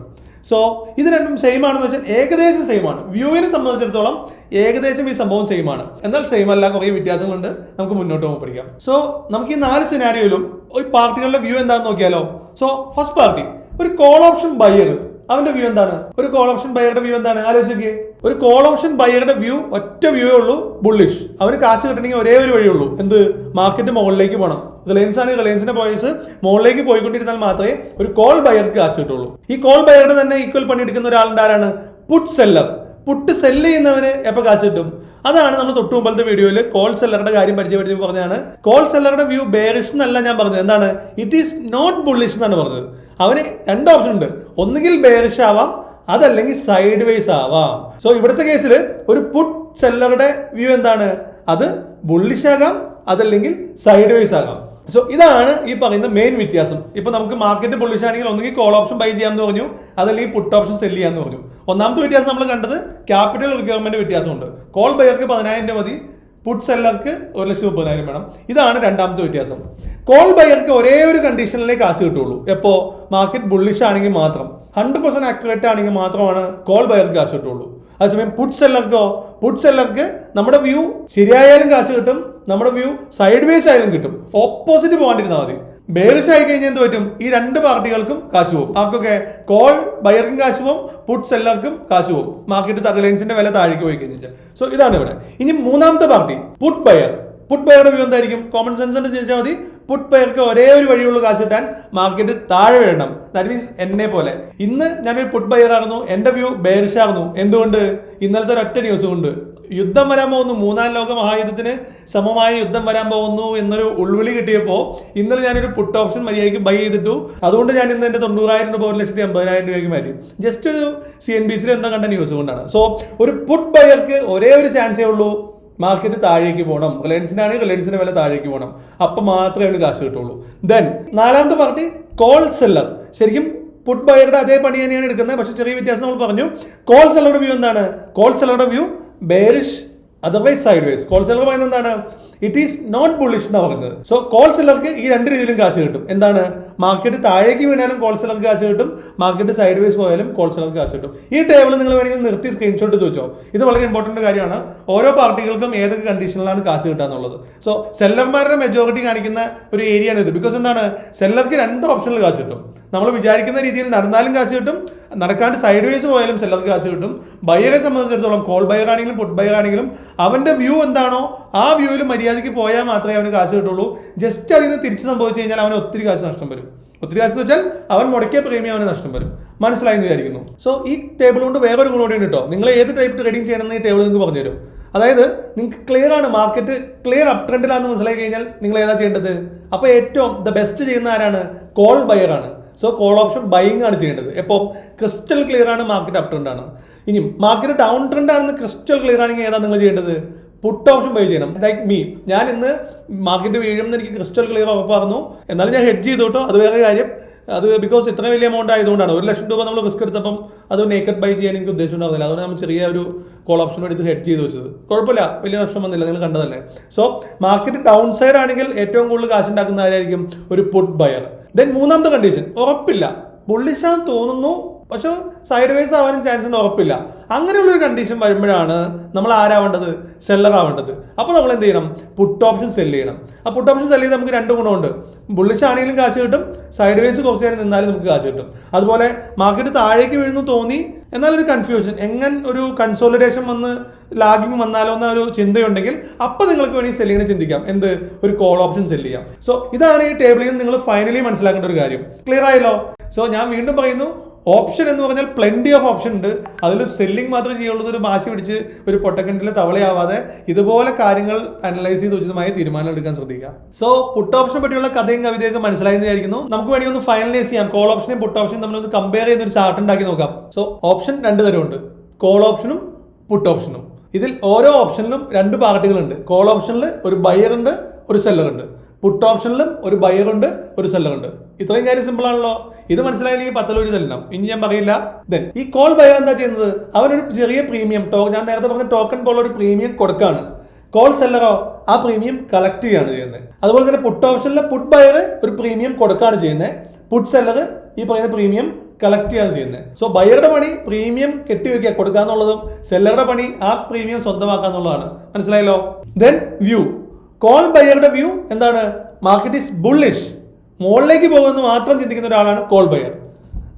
സോ ഇത് 2 സെയിം ആണെന്ന് വെച്ചാൽ ഏകദേശം സെയിം ആണ്. വ്യൂവിനെ സംബന്ധിച്ചിടത്തോളം ഏകദേശം ഈ സംഭവം സെയിം ആണ്. എന്നാൽ സെയിം അല്ല, കുറേ വ്യത്യാസങ്ങളുണ്ട്. നമുക്ക് മുന്നോട്ട് പോകുമ്പോൾ പഠിക്കാം. സോ നമുക്ക് ഈ 4 സിനാരിയോയിലും ഒരു പാർട്ടികളുടെ വ്യൂ എന്താണെന്ന് നോക്കിയാലോ. സോ ഫസ്റ്റ് പാർട്ടി, ഒരു കോൾ ഓപ്ഷൻ ബയർ, അവന്റെ വ്യൂ എന്താണ്? ഒരു കോൾ ഓപ്ഷൻ ബയറുടെ വ്യൂ എന്താണ്? ആലോചിക്കേ. ഒരു കോൾ ഓപ്ഷൻ ബയറുടെ വ്യൂ ഒറ്റ വ്യൂ ഉള്ളൂ, ബുള്ളിഷ്. അവന് കാശ് കിട്ടണമെങ്കിൽ ഒരേ ഒരു വഴിയുള്ളൂ. എന്ത്? മാർക്കറ്റ് മുകളിലേക്ക് പോകണം. റിലയൻസ് ആണ്, റിലയൻസിന്റെ പോയിന്റ്സ് മുകളിലേക്ക് പോയിക്കൊണ്ടിരുന്നാൽ മാത്രമേ ഒരു കോൾ ബയർക്ക് കാശ് കിട്ടുള്ളൂ. ഈ കോൾ ബയറുടെ തന്നെ ഈക്വൽ പണിയെടുക്കുന്ന ഒരാളുടെ ആരാണ്? പുട്ട് സെല്ലർ. പുട്ട് സെല്ല് ചെയ്യുന്നവന് എപ്പോൾ കാശ് കിട്ടും? അതാണ് നമ്മൾ തൊട്ട് മുമ്പത്തെ വീഡിയോയിൽ കോൾ സെല്ലറുടെ കാര്യം പരിചയപ്പെടുത്തി പറഞ്ഞതാണ്. കോൾ സെല്ലറുടെ വ്യൂ ബെയറിഷ് എന്നല്ല ഞാൻ പറഞ്ഞത്. എന്താണ്? ഇറ്റ് ഈസ് നോട്ട് ബുള്ളിഷ് എന്നാണ് പറഞ്ഞത്. അവന് 2 ഓപ്ഷൻ ഉണ്ട്. ഒന്നുകിൽ ബെയറിഷ് ആവാം, അതല്ലെങ്കിൽ സൈഡ് വേസ് ആവാം. സോ ഇവിടുത്തെ കേസിൽ ഒരു പുട്ട് സെല്ലറുടെ വ്യൂ എന്താണ്? അത് ബുള്ളിഷ് ആകാം, അതല്ലെങ്കിൽ സൈഡ് വേസ് ആകാം. സോ ഇതാണ് ഈ പറയുന്ന മെയിൻ വ്യത്യാസം. ഇപ്പൊ നമുക്ക് മാർക്കറ്റ് ബുള്ളിഷ് ആണെങ്കിൽ ഒന്നുകിൽ കോൾ ഓപ്ഷൻ ബൈ ചെയ്യാമെന്ന് പറഞ്ഞു, അതല്ലെങ്കിൽ പുട്ട് ഓപ്ഷൻ സെല് ചെയ്യാമെന്ന് പറഞ്ഞു. ഒന്നാമത്തെ വ്യത്യാസം നമ്മൾ കണ്ടത് ക്യാപിറ്റൽ റിക്വയർമെന്റ് വ്യത്യാസമുണ്ട്. കോൾ ബയർക്ക് 10,000 രൂപ മതി, പുട്ട് സെല്ലർക്ക് 1,30,000 വേണം. ഇതാണ് രണ്ടാമത്തെ വ്യത്യാസം. കോൾ ബയർക്ക് ഒരേ ഒരു കണ്ടീഷനിലേ കാശ് കിട്ടുള്ളൂ. എപ്പോ മാർക്കറ്റ് ബുള്ളിഷ് ആണെങ്കിൽ മാത്രം, 100% ആക്യുറേറ്റ് ആണെങ്കിൽ മാത്രമാണ് കോൾ ബയർക്ക് കാശ് കിട്ടുള്ളൂ. അതേസമയം പുട്ട് സെല്ലർക്ക് നമ്മുടെ വ്യൂ ശരിയായാലും കാശ് കിട്ടും, നമ്മുടെ വ്യൂ സൈഡ് വേസ് ആയാലും കിട്ടും. ഓപ്പോസിറ്റ് പോകാണ്ടിരുന്നാൽ മതി. ബേറിഷ് ആയി കഴിഞ്ഞാൽ എന്ത് പറ്റും? ഈ രണ്ട് പാർട്ടികൾക്കും കാശ് പോകും. ആർക്കൊക്കെ? കോൾ ബയർക്കും കാശ് പോകും, പുട്ട് സെല്ലർക്കും കാശ് പോകും. മാർക്കറ്റ് തകലൻസിന്റെ വില താഴേക്ക് പോയി കഴിഞ്ഞാൽ. സോ ഇതാണ് ഇവിടെ. ഇനി മൂന്നാമത്തെ പാർട്ടി പുട്ട് ബയറുടെ വ്യൂ എന്തായിരിക്കും? കോമൺ സെൻസ് കൊണ്ട് ചോദിച്ചാൽ മതി. പുട്ട് ബയർക്ക് ഒരേ ഒരു വഴിയുള്ള കാശ് കിട്ടാൻ മാർക്കറ്റ് താഴെ വീഴണം. ദാറ്റ് മീൻസ് എന്നെ പോലെ ഇന്ന് ഞാനൊരു പുട്ട് ബയർ ആകുന്നു, എന്റെ വ്യൂ ബെയറിഷ് ആകുന്നു. എന്തുകൊണ്ട്? ഇന്നലത്തെ ഒരൊറ്റ ന്യൂസ് കൊണ്ട് യുദ്ധം വരാൻ പോകുന്നു, 3ാം ലോക മഹായുദ്ധത്തിന് സമമായ യുദ്ധം വരാൻ പോകുന്നു എന്നൊരു ഉൾവിളി കിട്ടിയപ്പോൾ ഇന്നലെ ഞാനൊരു പുട്ട് ഓപ്ഷൻ മര്യാദയ്ക്ക് ബൈ ചെയ്തിട്ടു. അതുകൊണ്ട് ഞാൻ ഇന്ന് എന്റെ 90,000 രൂപ 1,50,000 രൂപയ്ക്ക് മാറ്റി. ജസ്റ്റ് ഒരു CNBC എന്താ കണ്ട ന്യൂസ് കൊണ്ടാണ്. സോ ഒരു പുട്ട് ബയർക്ക് ഒരേ ഒരു ചാൻസേ ഉള്ളൂ, മാർക്കറ്റ് താഴേക്ക് പോകണം. റിലയൻസിനാണെങ്കിൽ റിലയൻസിന്റെ വില താഴേക്ക് പോകണം. അപ്പം മാത്രമേ അവന് കാശ് കിട്ടുള്ളൂ. ദെൻ നാലാമത്തെ പാർട്ടി കോൾ സെല്ലർ. ശരിക്കും പുട്ട് ബയറുടെ അതേ പണി തന്നെയാണ് എടുക്കുന്നത്, പക്ഷെ ചെറിയ വ്യത്യാസം നമ്മൾ പറഞ്ഞു. കോൾ സെല്ലറുടെ വ്യൂ എന്താണ്? കോൾ സെല്ലറുടെ view bearish, otherwise sideways. Call seller പറയുന്നത് എന്താണ്? ഇറ്റ് ഈസ് നോട്ട് ബുള്ളിഷ് എന്നാണ് പറയുന്നത്. സോ കോൾ സെല്ലർക്ക് ഈ രണ്ട് രീതിയിലും കാശ് കിട്ടും. എന്താണ്? മാർക്കറ്റ് താഴേക്ക് വീണാലും കോൾ സെല്ലർക്ക് കാശ് കിട്ടും, മാർക്കറ്റ് സൈഡ് വേസ് പോയാലും കോൾ സെല്ലർക്ക് കാശ് കിട്ടും. ഈ ടേബിൾ നിങ്ങൾ വേണമെങ്കിൽ നിർത്തി സ്ക്രീൻഷോട്ട് എടുത്ത് വെച്ചോ. ഇത് വളരെ ഇമ്പോർട്ടന്റ് കാര്യമാണ്. ഓരോ പാർട്ടികൾക്കും ഏതൊക്കെ കണ്ടീഷനിലാണ് കാശ് കിട്ടുക എന്നുള്ളത്. സോ സെല്ലർമാരുടെ മെജോറിറ്റി കാണിക്കുന്ന ഒരു ഏരിയ ആണ് ഇത്. ബിക്കോസ് എന്താണ്? സെല്ലർക്ക് രണ്ട് ഓപ്ഷനിൽ കാശ് കിട്ടും. നമ്മൾ വിചാരിക്കുന്ന രീതിയിൽ നടന്നാലും കാശ് കിട്ടും, നടക്കാണ്ട് സൈഡ് വേസ് പോയാലും സെല്ലർക്ക് കാശ് കിട്ടും. ബയറെ സംബന്ധിച്ചിടത്തോളം കോൾ ബയർ ആണെങ്കിലും പുട്ട് ബയർ ആണെങ്കിലും അവന്റെ വ്യൂ എന്താണോ ആ വ്യൂവിൽ മര്യാദയ്ക്ക് പോയാൽ മാത്രമേ അവന് കാശ് കിട്ടുള്ളൂ. ജസ്റ്റ് അതിൽ നിന്ന് തിരിച്ച് സംഭവിച്ചു കഴിഞ്ഞാൽ അവന് ഒത്തിരി കാശ് നഷ്ടം വരും. ഒത്തിരി കാശ് എന്ന് വെച്ചാൽ അവൻ മുടക്കിയ പ്രീമിയം അവന് നഷ്ടം വരും. മനസ്സിലായി എന്ന് വിചാരിക്കുന്നു. സോ ഈ ടേബിൾ കൊണ്ട് വേറൊരു ഗുണം കൂടി കേട്ടോ. നിങ്ങൾ ഏത് ടൈപ്പ് ട്രേഡിംഗ് ചെയ്യണമെന്ന് ഈ ടേബിൾ നിങ്ങൾക്ക് പറഞ്ഞുതരും. അതായത് നിങ്ങൾക്ക് ക്ലിയർ ആണ്, മാർക്കറ്റ് ക്ലിയർ അപ് ട്രെൻഡിലാണെന്ന് മനസ്സിലാക്കി കഴിഞ്ഞാൽ നിങ്ങൾ ഏതാ ചെയ്യേണ്ടത്? അപ്പോൾ ഏറ്റവും ബെസ്റ്റ് ചെയ്യുന്ന ആരാണ്? കോൾ ബയർ ആണ്. സോ കോൾ ഓപ്ഷൻ ബൈയിങ് ആണ് ചെയ്യേണ്ടത്. എപ്പോൾ ക്രിസ്റ്റൽ ക്ലിയർ ആണ് മാർക്കറ്റ് അപ് ട്രെൻഡ് ആണ്. ഇനി മാർക്കറ്റ് ഡൗൺ ട്രെൻഡ് ആണെന്ന് ക്രിസ്റ്റൽ ക്ലിയർ ആണെങ്കിൽ ഏതാ നിങ്ങൾ ചെയ്യേണ്ടത്? പുട്ട് ഓപ്ഷൻ ബൈ ചെയ്യണം. ലൈക്ക് മീ, ഞാൻ ഇന്ന് മാർക്കറ്റ് വീഴുമെന്ന് എനിക്ക് ക്രിസ്റ്റൽ ക്ലിയർ ഉറപ്പായിരുന്നു, എന്നാലും ഞാൻ ഹെഡ്ജ് ചെയ്തു കേട്ടോ. അത് വേറെ കാര്യം. അത് ബിക്കോസ് ഇത്ര വലിയ എമൗണ്ട് ആയതുകൊണ്ടാണ്. 1,00,000 രൂപ നമ്മൾ റിസ്ക് എടുത്തപ്പം അത് നേക്കഡ് ബൈ ചെയ്യാൻ എനിക്ക് ഉദ്ദേശം ഉണ്ടാകുന്നില്ല. അതുകൊണ്ട് നമ്മൾ ചെറിയ ഒരു കോൾ ഓപ്ഷൻ എടുത്ത് ഹെഡ്ജ് ചെയ്ത് വെച്ചത്. കുഴപ്പമില്ല, വലിയ നഷ്ടം വന്നില്ല, നിങ്ങൾ കണ്ടതല്ലേ. സോ മാർക്കറ്റ് ഡൗൺ സൈഡ് ആണെങ്കിൽ ഏറ്റവും കൂടുതൽ കാശ് ഉണ്ടാക്കുന്ന ആരായിരിക്കും? ഒരു പുട്ട് ബയർ. ദെൻ മൂന്നാമത്തെ കണ്ടീഷൻ, ഉറപ്പില്ല, ബുള്ളിഷാൻ തോന്നുന്നു പക്ഷെ സൈഡ് വേസ് ആവാനും ചാൻസ് ഉണ്ട്, ഉറപ്പില്ല. അങ്ങനെയുള്ളൊരു കണ്ടീഷൻ വരുമ്പോഴാണ് നമ്മൾ ആരാവേണ്ടത്? സെല്ലർ ആവേണ്ടത്. അപ്പോൾ നമ്മൾ എന്ത് ചെയ്യണം? പുട്ട് ഓപ്ഷൻ സെല് ചെയ്യണം. ആ പുട്ട് ഓപ്ഷൻ സെല് ചെയ്ത് നമുക്ക് രണ്ട് ഗുണമുണ്ട്. ബുള്ളിഷ് ആണെങ്കിലും കാശ് കിട്ടും, സൈഡ് വേസ് കുറച്ച് നേരം നിന്നാലും നമുക്ക് കാശ് കിട്ടും. അതുപോലെ മാർക്കറ്റ് താഴേക്ക് വീഴുന്നു തോന്നി എന്നാലൊരു കൺഫ്യൂഷൻ, എങ്ങനെ ഒരു കൺസോളിഡേഷൻ വന്ന് ലാഗിങ് വന്നാലോ എന്ന ഒരു ചിന്തയുണ്ടെങ്കിൽ അപ്പോൾ നിങ്ങൾക്ക് വേണമെങ്കിൽ സെല്ലിങ്ങിനെ ചിന്തിക്കാം. എന്ത്? ഒരു കോൾ ഓപ്ഷൻ സെല് ചെയ്യാം. സോ ഇതാണ് ഈ ടേബിളിൽ നിന്ന് നിങ്ങൾ ഫൈനലി മനസ്സിലാക്കേണ്ട ഒരു കാര്യം. ക്ലിയർ ആയല്ലോ? സോ ഞാൻ വീണ്ടും പറയുന്നു, ഓപ്ഷൻ എന്ന് പറഞ്ഞാൽ പ്ലെന്റി ഓഫ് ഓപ്ഷൻ ഉണ്ട്. അതിൽ സെല്ലിംഗ് മാത്രമേ ചെയ്യുള്ളൂ. ഒരു വാശി പിടിച്ച് ഒരു പൊട്ടക്കിണറ്റിലെ തവളയാവാതെ ഇതുപോലെ കാര്യങ്ങൾ അനലൈസ് ചെയ്ത് ഉചിതമായ തീരുമാനം എടുക്കാൻ ശ്രദ്ധിക്കുക. സോ പുട്ട് ഓപ്ഷനെ പറ്റിയുള്ള കഥയും കവിതയൊക്കെ മനസ്സിലായി എന്ന് വിചാരിക്കുന്നു. നമുക്ക് വേണമെങ്കിൽ ഒന്ന് ഫൈനലൈസ് ചെയ്യാം. കോൾ ഓപ്ഷനെയും പുട്ട് ഓപ്ഷനും തമ്മിൽ ഒന്ന് കമ്പയർ ചെയ്യുന്ന ഒരു ചാർട്ട് ഉണ്ടാക്കി നോക്കാം. സോ ഓപ്ഷൻ രണ്ട് തരമുണ്ട്, കോൾ ഓപ്ഷനും പുട്ട് ഓപ്ഷനും. ഇതിൽ ഓരോ ഓപ്ഷനിലും രണ്ട് പാർട്ടികളുണ്ട്. കോൾ ഓപ്ഷനിൽ ഒരു ബയർ ഉണ്ട്, ഒരു സെല്ലർ ഉണ്ട്. പുട്ട് ഓപ്ഷനിലും ഒരു ബയർ ഉണ്ട്, ഒരു സെല്ലർ ഉണ്ട്. ഇത്രയും കാര്യം സിമ്പിൾ ആണല്ലോ. ഇത് മനസ്സിലായില്ലെങ്കിൽ 10 തരണം. ഇനി ഞാൻ പറയില്ല. ദെൻ ഈ കോൾ ബയർ എന്താ ചെയ്യുന്നത്? അവനൊരു ചെറിയ പ്രീമിയം, ഞാൻ നേരത്തെ പറഞ്ഞ ടോക്കൺ പോലെ ഒരു പ്രീമിയം കൊടുക്കാണ്. കോൾ സെല്ലറോ ആ പ്രീമിയം കളക്ട് ചെയ്യാണ് ചെയ്യുന്നത്. അതുപോലെ തന്നെ പുട്ട് ഓപ്ഷനിലെ പുട്ട് ബയർ ഒരു പ്രീമിയം കൊടുക്കാണ് ചെയ്യുന്നത്. പുട്ട് സെല്ലർ ഈ പറയുന്ന പ്രീമിയം കളക്ട് ചെയ്യാണ് ചെയ്യുന്നത്. സോ ബയറുടെ പണി പ്രീമിയം കെട്ടിവെക്കുക, കൊടുക്കാന്നുള്ളതും സെല്ലറുടെ പണി ആ പ്രീമിയം സ്വന്തമാക്കാന്നുള്ളതാണ്. മനസ്സിലായല്ലോ? ദെൻ വ്യൂ, കോൾ ബയറുടെ വ്യൂ എന്താണ്? മാർക്കറ്റ് ഈസ് ബുള്ളിഷ്, മുകളിലേക്ക് പോകുമെന്ന് മാത്രം ചിന്തിക്കുന്ന ഒരാളാണ് കോൾ ബയർ.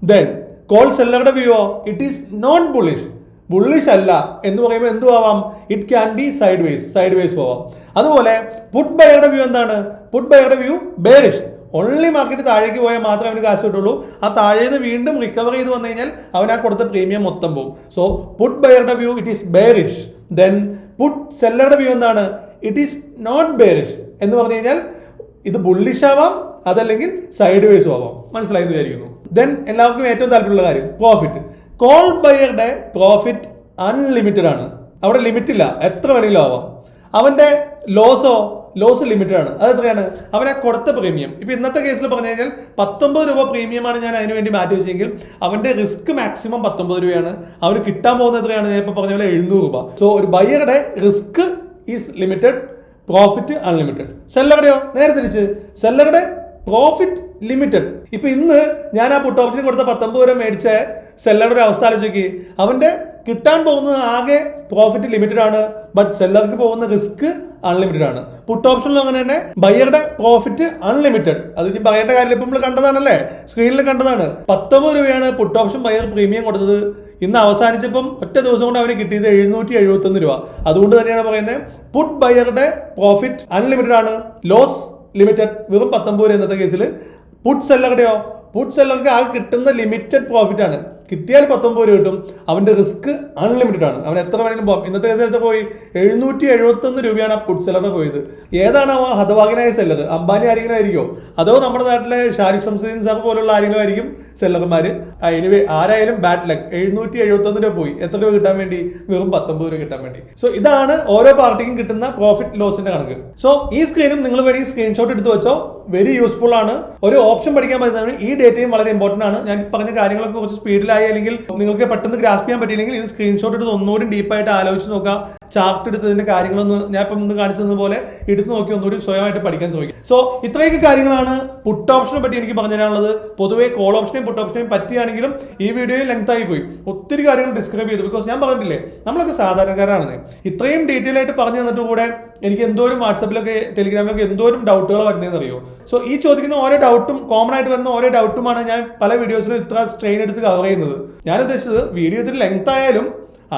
ദെൻ കോൾ സെല്ലറുടെ വ്യൂയോ it is not bullish, bullish അല്ല എന്ന് പറയുമ്പോൾ എന്തു ആവാം? It can be sideways പോവാം. അതുപോലെ പുട്ട് ബയറുടെ വ്യൂ എന്താണ്? പുട്ട് ബയറുടെ വ്യൂ ബെയറിഷ്, ഓൺലി മാർക്കറ്റ് താഴേക്ക് പോയാൽ മാത്രമേ അവന് കാശ് കിട്ടുള്ളൂ. ആ താഴേന്ന് വീണ്ടും റിക്കവർ ചെയ്ത് വന്നു കഴിഞ്ഞാൽ അവൻ ആ കൊടുത്ത പ്രീമിയം മൊത്തം പോകും. സോ പുട്ട് ബയറുടെ view it is bearish. Then put സെല്ലറുടെ വ്യൂ എന്താണ്? ഇറ്റ് ഈസ് നോട്ട് ബെയറിഷ് എന്ന് പറഞ്ഞു കഴിഞ്ഞാൽ ഇത് ബുള്ളിഷ് ആവാം, അതല്ലെങ്കിൽ സൈഡ് വേസും ആവാം. മനസ്സിലായി എന്ന് വിചാരിക്കുന്നു. ദെൻ എല്ലാവർക്കും ഏറ്റവും താല്പര്യമുള്ള കാര്യം പ്രോഫിറ്റ്. കോൾ ബയറുടെ പ്രോഫിറ്റ് അൺലിമിറ്റഡ് ആണ്, അവിടെ ലിമിറ്റ് ഇല്ല, എത്ര വേണമെങ്കിലും ആവാം. അവന്റെ ലോസ് ലിമിറ്റഡ് ആണ്. അത് എത്രയാണ്? അവനെ കൊടുത്ത പ്രീമിയം. ഇപ്പൊ ഇന്നത്തെ കേസിൽ പറഞ്ഞു കഴിഞ്ഞാൽ 19 രൂപ പ്രീമിയമാണ് ഞാൻ അതിന് വേണ്ടി മാറ്റി വെച്ചെങ്കിൽ അവന്റെ റിസ്ക് മാക്സിമം 19 രൂപയാണ്. അവന് കിട്ടാൻ പോകുന്നത് എത്രയാണ്? ഞാൻ ഇപ്പൊ പറഞ്ഞ പോലെ 700 രൂപ. സോ ഒരു ബയറുടെ risk is limited, profit unlimited. സെല്ലറുടെയോ നേരെ തിരിച്ച്, സെല്ലറുടെ പ്രോഫിറ്റ് ലിമിറ്റഡ്. ഇപ്പൊ ഇന്ന് ഞാൻ ആ പുട്ട് ഓപ്ഷൻ കൊടുത്ത 19 രൂപ മേടിച്ച സെല്ലറുടെ അവസ്ഥ ആലോചിക്ക്. അവന്റെ കിട്ടാൻ പോകുന്നത് ആകെ പ്രോഫിറ്റ് ലിമിറ്റഡ് ആണ്, ബട്ട് സെല്ലർക്ക് പോകുന്ന റിസ്ക് അൺലിമിറ്റഡ് ആണ്. പുട്ട് ഓപ്ഷനിലും അങ്ങനെ തന്നെ ബയറുടെ പ്രോഫിറ്റ് അൺലിമിറ്റഡ്. അത് ഇനി പറയേണ്ട കാര്യം ഇപ്പം നമ്മൾ കണ്ടതാണല്ലേ, സ്ക്രീനിൽ കണ്ടതാണ്. 19 രൂപയാണ് പുട്ട് ഓപ്ഷൻ ബയർ പ്രീമിയം കൊടുത്തത്. ഇന്ന് അവസാനിച്ചപ്പം ഒറ്റ ദിവസം കൊണ്ട് അവന് കിട്ടിയത് 771 രൂപ. അതുകൊണ്ട് തന്നെയാണ് പറയുന്നത് പുട്ട് ബയറുടെ പ്രോഫിറ്റ് അൺലിമിറ്റഡ് ആണ്, ലോസ് ലിമിറ്റഡ് വെറും 19 രൂപ ഇന്നത്തെ കേസിൽ. പുട്ട് സെല്ലറുടെയോ, പുട്ട് സെല്ലർക്ക് ആ കിട്ടുന്ന ലിമിറ്റഡ് പ്രോഫിറ്റ് ആണ്. കിട്ടിയാൽ 19 രൂപ കിട്ടും, അവന്റെ റിസ്ക് അൺലിമിറ്റഡ് ആണ്. അവൻ എത്ര വേണമെങ്കിലും പോകാം. ഇന്നത്തെ കേസിൽ പോയി 771 രൂപയാണ് ആ പുട്ട് സെല്ലറുടെ പോയത്. ഏതാണ് ആ ഹതഭാഗ്യനായ സെല്ലർ? അംബാനി ആരെങ്കിലും ആയിരിക്കോ? അതോ നമ്മുടെ നാട്ടിലെ ഷാരിഖ് ശംസുദ്ദീൻ സാർ പോലുള്ള ആരെങ്കിലും ആയിരിക്കും സെല്ലർമാര്? എനിവേ ആരായാലും ബാഡ് ലക്ക്. 771 രൂപ പോയി. എത്ര രൂപ കിട്ടാൻ വേണ്ടി? വെറും 19 രൂപ കിട്ടാൻ വേണ്ടി. സോ ഇതാണ് ഓരോ പാർട്ടിക്കും കിട്ടുന്ന പ്രോഫിറ്റ് ലോസിന്റെ കണക്ക്. സോ ഈ സ്ക്രീനും നിങ്ങൾ വേണമെങ്കിൽ സ്ക്രീൻഷോട്ട് എടുത്ത് വെച്ചോ, വെരി യൂസ്ഫുൾ ആണ്. ഒരു ഓപ്ഷൻ പഠിക്കാൻ പറ്റുന്നതാണ്. ഈ ഡേറ്റയും വളരെ ഇമ്പോർട്ടന്റ് ആണ്. ഞാൻ പറഞ്ഞ കാര്യങ്ങളൊക്കെ കുറച്ച് സ്പീഡിലായി അല്ലെങ്കിൽ നിങ്ങൾക്ക് പെട്ടെന്ന് ഗ്രാസ്പ് ചെയ്യാൻ പറ്റിയില്ലെങ്കിൽ ഇത് സ്ക്രീൻഷോട്ട് എടുത്ത് ഒന്നുകൂടി ഡീപ്പായിട്ട് ആലോചിച്ച് നോക്കുക. ചാർട്ട് എടുത്തതിന്റെ കാര്യങ്ങളൊന്ന് ഞാൻ ഇപ്പം ഇന്ന് കാണിച്ചത് പോലെ എടുത്ത് നോക്കി ഒന്നുകൂടി സ്വയമായിട്ട് പഠിക്കാൻ ശ്രമിക്കും. സോ ഇത്രയൊക്കെ കാര്യങ്ങളാണ് പുട്ട് ഓപ്ഷനെ പറ്റി എനിക്ക് പറഞ്ഞു തരാനുള്ളത്. പൊതുവെ കോൾ ഓപ്ഷനെയും പുട്ട് ഓപ്ഷനെയും പറ്റിയാണെങ്കിലും ഈ വീഡിയോയിൽ ലെങ്ത് ആയി പോയി. ഒത്തിരി കാര്യങ്ങൾ ഡിസ്ക്രൈബ് ചെയ്തു. ബിക്കോസ് ഞാൻ പറഞ്ഞിട്ടില്ലേ നമ്മളൊക്കെ സാധാരണക്കാരാണ്. ഇത്രയും ഡീറ്റെയിൽ ആയിട്ട് പറഞ്ഞു തന്നിട്ട് കൂടെ എനിക്ക് എന്തോരം വാട്സപ്പിലൊക്കെ ടെലിഗ്രാമിലൊക്കെ എന്തോരം ഡൗട്ടുകൾ വരുന്നതെന്ന് അറിയോ? സോ ഈ ചോദിക്കുന്ന ഓരോ ഡൗട്ടും കോമൺ ആയിട്ട് വരുന്ന ഓരോ ഡൗട്ടുമാണ് ഞാൻ പല വീഡിയോസിലും ഇത്ര സ്ട്രെയിൻ എടുത്ത് കവർ ചെയ്യുന്നത്. ഞാൻ ഉദ്ദേശിച്ചത് വീഡിയോ ഇത്തിരി ലെങ്ത് ആയാലും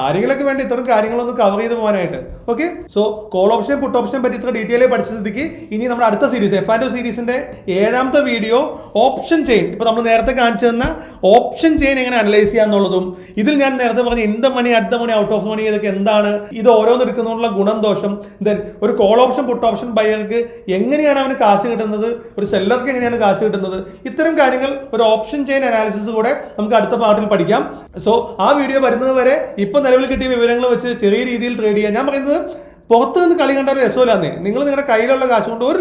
ആരെങ്കിലൊക്കെ വേണ്ടി ഇത്തരം കാര്യങ്ങളൊന്ന് കവർ ചെയ്ത് പോകാനായിട്ട്. ഓക്കെ, സോ കോൾ ഓപ്ഷനെ പുട്ട് ഓപ്ഷനെ പറ്റി ഇത്ര ഡീറ്റെയിൽ പഠിച്ച സ്ഥിതിക്ക് ഇനി നമ്മുടെ അടുത്ത സീരീസ് F&O സീരീസിന്റെ 7ാമത്തെ വീഡിയോ ഓപ്ഷൻ ചെയിൻ. ഇപ്പൊ നമ്മൾ നേരത്തെ കാണിച്ചു തന്ന ഓപ്ഷൻ ചെയിൻ എങ്ങനെ അനലൈസ് ചെയ്യാന്നുള്ളതും, ഇതിൽ ഞാൻ നേരത്തെ പറഞ്ഞ in the money, at the money, out of money, ഇതൊക്കെ എന്താണ്, ഇത് ഓരോന്ന് എടുക്കുന്നതിനുള്ള ഗുണം ദോഷം, ദെൻ ഒരു കോൾ ഓപ്ഷൻ പുട്ട് ഓപ്ഷൻ ബയർക്ക് എങ്ങനെയാണ് അവന് കാശ് കിട്ടുന്നത്, ഒരു സെല്ലർക്ക് എങ്ങനെയാണ് കാശ് കിട്ടുന്നത്, ഇത്തരം കാര്യങ്ങൾ ഒരു ഓപ്ഷൻ ചെയിൻ അനാലിസിസ് കൂടെ നമുക്ക് അടുത്ത പാർട്ടിൽ പഠിക്കാം. സോ ആ വീഡിയോ വരുന്നത് വരെ ഇപ്പൊ നിലവിൽ കിട്ടിയ വിവരങ്ങൾ വെച്ച് ചെറിയ രീതിയിൽ ട്രേഡ് ചെയ്യാം. ഞാൻ പറയുന്നത് പുറത്ത് നിന്ന് കളി കണ്ട ഒരു രസമില്ലാന്നേ. നിങ്ങൾ നിങ്ങളുടെ കയ്യിലുള്ള കാശ് കൊണ്ട് ഒരു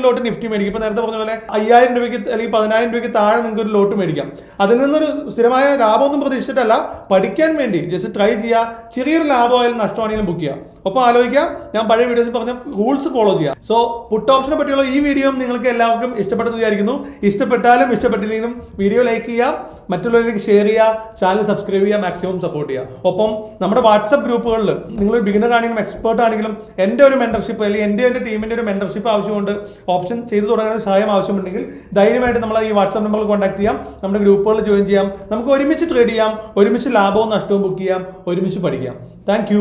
ലോട്ട് നിഫ്റ്റി മേടിക്കും. ഇപ്പൊ നേരത്തെ പറഞ്ഞ പോലെ 5000 രൂപയ്ക്ക് അല്ലെങ്കിൽ 10000 രൂപയ്ക്ക് താഴെ നിങ്ങൾക്ക് ഒരു ലോട്ട് മേടിക്കാം. അതിൽ നിന്നൊരു സ്ഥിരമായ ലാഭമൊന്നും പ്രതീക്ഷിച്ചിട്ടല്ല, പഠിക്കാൻ വേണ്ടി ജസ്റ്റ് ട്രൈ ചെയ്യുക. ചെറിയൊരു ലാഭമായാലും നഷ്ടമാണെങ്കിലും ബുക്ക് ചെയ്യുക. ഒപ്പം ആലോചിക്കാം, ഞാൻ പഴയ വീഡിയോസിൽ പറഞ്ഞ റൂൾസ് ഫോളോ ചെയ്യാം. സോ പുട്ട് ഓപ്ഷനെ പറ്റിയുള്ള ഈ വീഡിയോ നിങ്ങൾക്ക് എല്ലാവർക്കും ഇഷ്ടപ്പെട്ടെന്ന് വിചാരിക്കുന്നു. ഇഷ്ടപ്പെട്ടാലും ഇഷ്ടപ്പെട്ടില്ലെങ്കിലും വീഡിയോ ലൈക്ക് ചെയ്യുക, മറ്റുള്ളവരിലേക്ക് ഷെയർ ചെയ്യുക, ചാനൽ സബ്സ്ക്രൈബ് ചെയ്യുക, മാക്സിമം സപ്പോർട്ട് ചെയ്യുക. ഒപ്പം നമ്മുടെ വാട്സപ്പ് ഗ്രൂപ്പുകളിൽ നിങ്ങൾ ബിഗിനർ ആണെങ്കിലും എക്സ്പേർട്ട് ആണെങ്കിലും എൻ്റെ ഒരു മെന്റർഷിപ്പ് അല്ലെങ്കിൽ എൻ്റെ ടീമിൻ്റെ ഒരു മെന്റർഷിപ്പ് ആവശ്യമുണ്ട്, ഓപ്ഷൻ ചെയ്തു തുടങ്ങാൻ സഹായം ആവശ്യമുണ്ടെങ്കിൽ ധൈര്യമായിട്ട് നമ്മളെ ഈ വാട്സാപ്പ് നമ്പറിൽ കോൺടാക്ട് ചെയ്യാം. നമ്മുടെ ഗ്രൂപ്പുകളിൽ ജോയിൻ ചെയ്യാം. നമുക്ക് ഒരുമിച്ച് ട്രേഡ് ചെയ്യാം, ഒരുമിച്ച് ലാഭവും നഷ്ടവും ബുക്ക് ചെയ്യാം, ഒരുമിച്ച് പഠിക്കാം. താങ്ക്